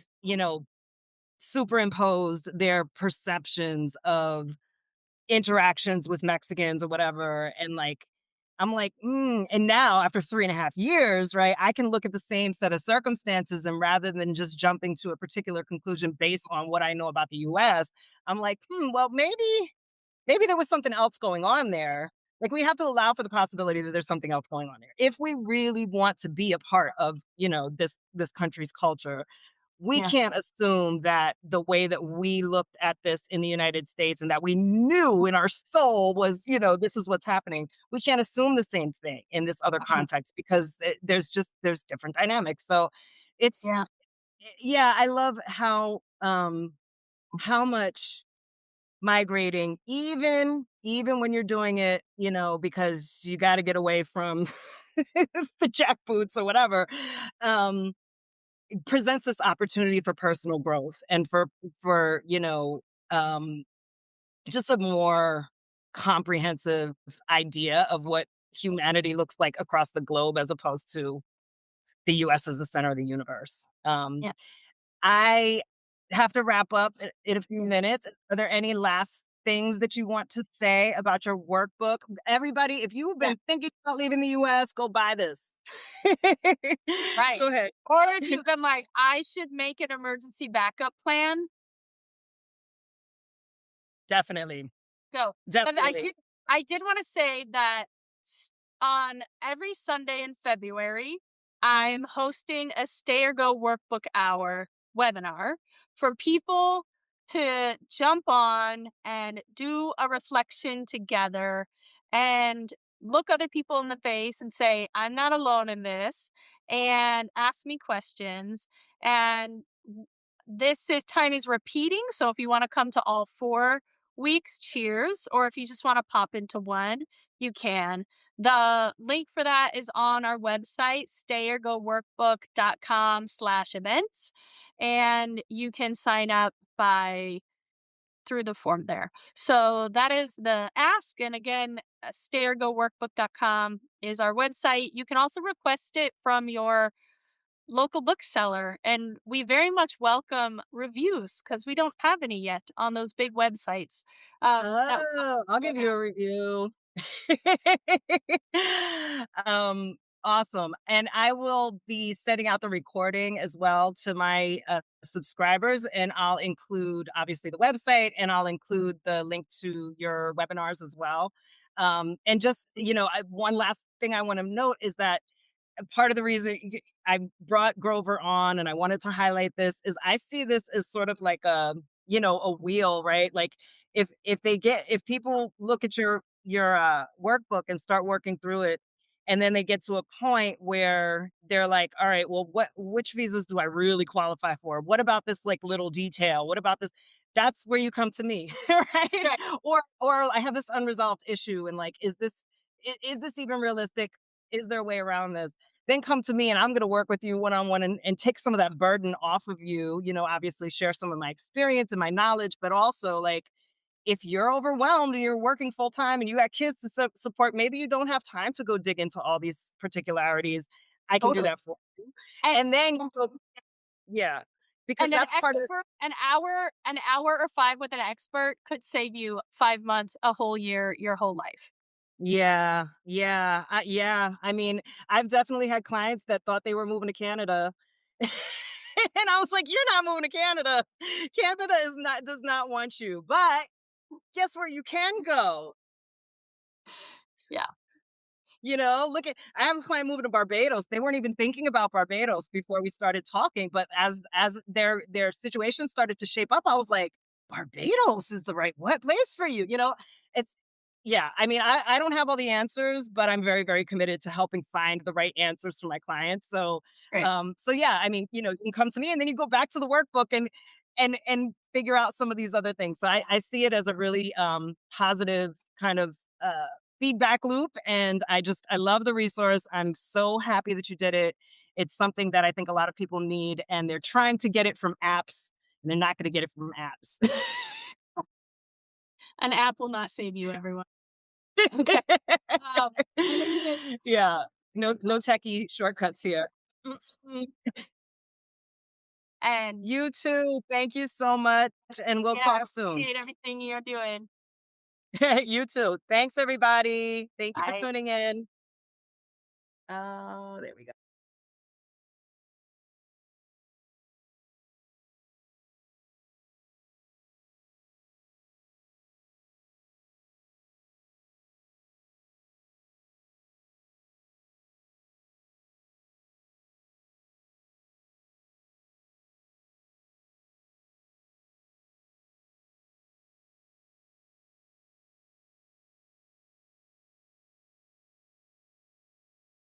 superimposed their perceptions of interactions with Mexicans or whatever, and, like, I'm like, and now after 3.5 years, right, I can look at the same set of circumstances, and rather than just jumping to a particular conclusion based on what I know about the US, I'm like, well, maybe there was something else going on there. Like, we have to allow for the possibility that there's something else going on there. If we really want to be a part of, this country's culture, we yeah, can't assume that the way that we looked at this in the United States and that we knew in our soul was, this is what's happening. We can't assume the same thing in this other mhm, context because there's different dynamics. So it's yeah, yeah, I love how much migrating even when you're doing it, because you got to get away from the jackboots or whatever. Um presents this opportunity for personal growth and for just a more comprehensive idea of what humanity looks like across the globe as opposed to the US as the center of the universe. yeah. I have to wrap up in a few minutes. Are there any last things that you want to say about your workbook. Everybody, if you've Yeah, been thinking about leaving the US, go buy this. right. Go ahead. Or if you've been like, I should make an emergency backup plan, Definitely. go. But Definitely. I did wanna say that s on every Sunday in February, I'm hosting a Stay or Go Workbook Hour webinar for people to jump on and do a reflection together and look other people in the face and say, "I'm not alone in this," and ask me questions, and this is time is repeating, so if you wanna come to all 4 weeks, cheers. Or if you just want to pop into one, you can. The link for that is on our website, stayergoworkbook.com/events. And you can sign up by through the form there. So that is the ask. And again, stayergoworkbook.com is our website. You can also request it from your local bookseller. And we very much welcome reviews because we don't have any yet on those big websites. That Oh, I'll give you a review. Um, awesome. And I will be sending out the recording as well to my subscribers, and I'll include obviously the website, and I'll include the link to your webinars as well. And just, one last thing I want to note is that part of the reason I brought Grover on and I wanted to highlight this is I see this as sort of like a wheel, right? Like if people look at your workbook and start working through it, and then they get to a point where they're like, all right, well, which visas do I really qualify for? What about this like little detail? What about this? That's where you come to me, right? Right. Or I have this unresolved issue, and like, is this even realistic? Is there a way around this? Then come to me and I'm going to work with you one on one and take some of that burden off of you. Obviously share some of my experience and my knowledge, but also like if you're overwhelmed and you're working full time and you got kids to support, maybe you don't have time to go dig into all these particularities. I can do Totally. that for you. And And then you go, yeah, because and that's part of an hour or 5 with an expert could save you 5 months, a whole year, your whole life. yeah, yeah, yeah. I mean, I've definitely had clients that thought they were moving to Canada. And I was like, "You're not moving to Canada. Canada does not want you." But guess where you can go? Yeah, Look at I have a client moving to Barbados. They weren't even thinking about Barbados before we started talking, but as their situation started to shape up, I was like, Barbados is the right what place for you. It's yeah, I mean, I don't have all the answers, but I'm very, very committed to helping find the right answers for my clients. So right. so yeah, I mean, you can come to me and then you go back to the workbook and figure out some of these other things. So I see it as a really positive kind of feedback loop. And I love the resource. I'm so happy that you did it. It's something that I think a lot of people need, and they're trying to get it from apps, and they're not going to get it from apps. An app will not save you, everyone. Okay. Amazing. Yeah. No techie shortcuts here. Mm-mm. And You too. Thank you so much. And we'll yeah, I talk soon. appreciate everything you're doing. You too. Thanks, everybody. Thank you for Bye. tuning in. Oh, there we go.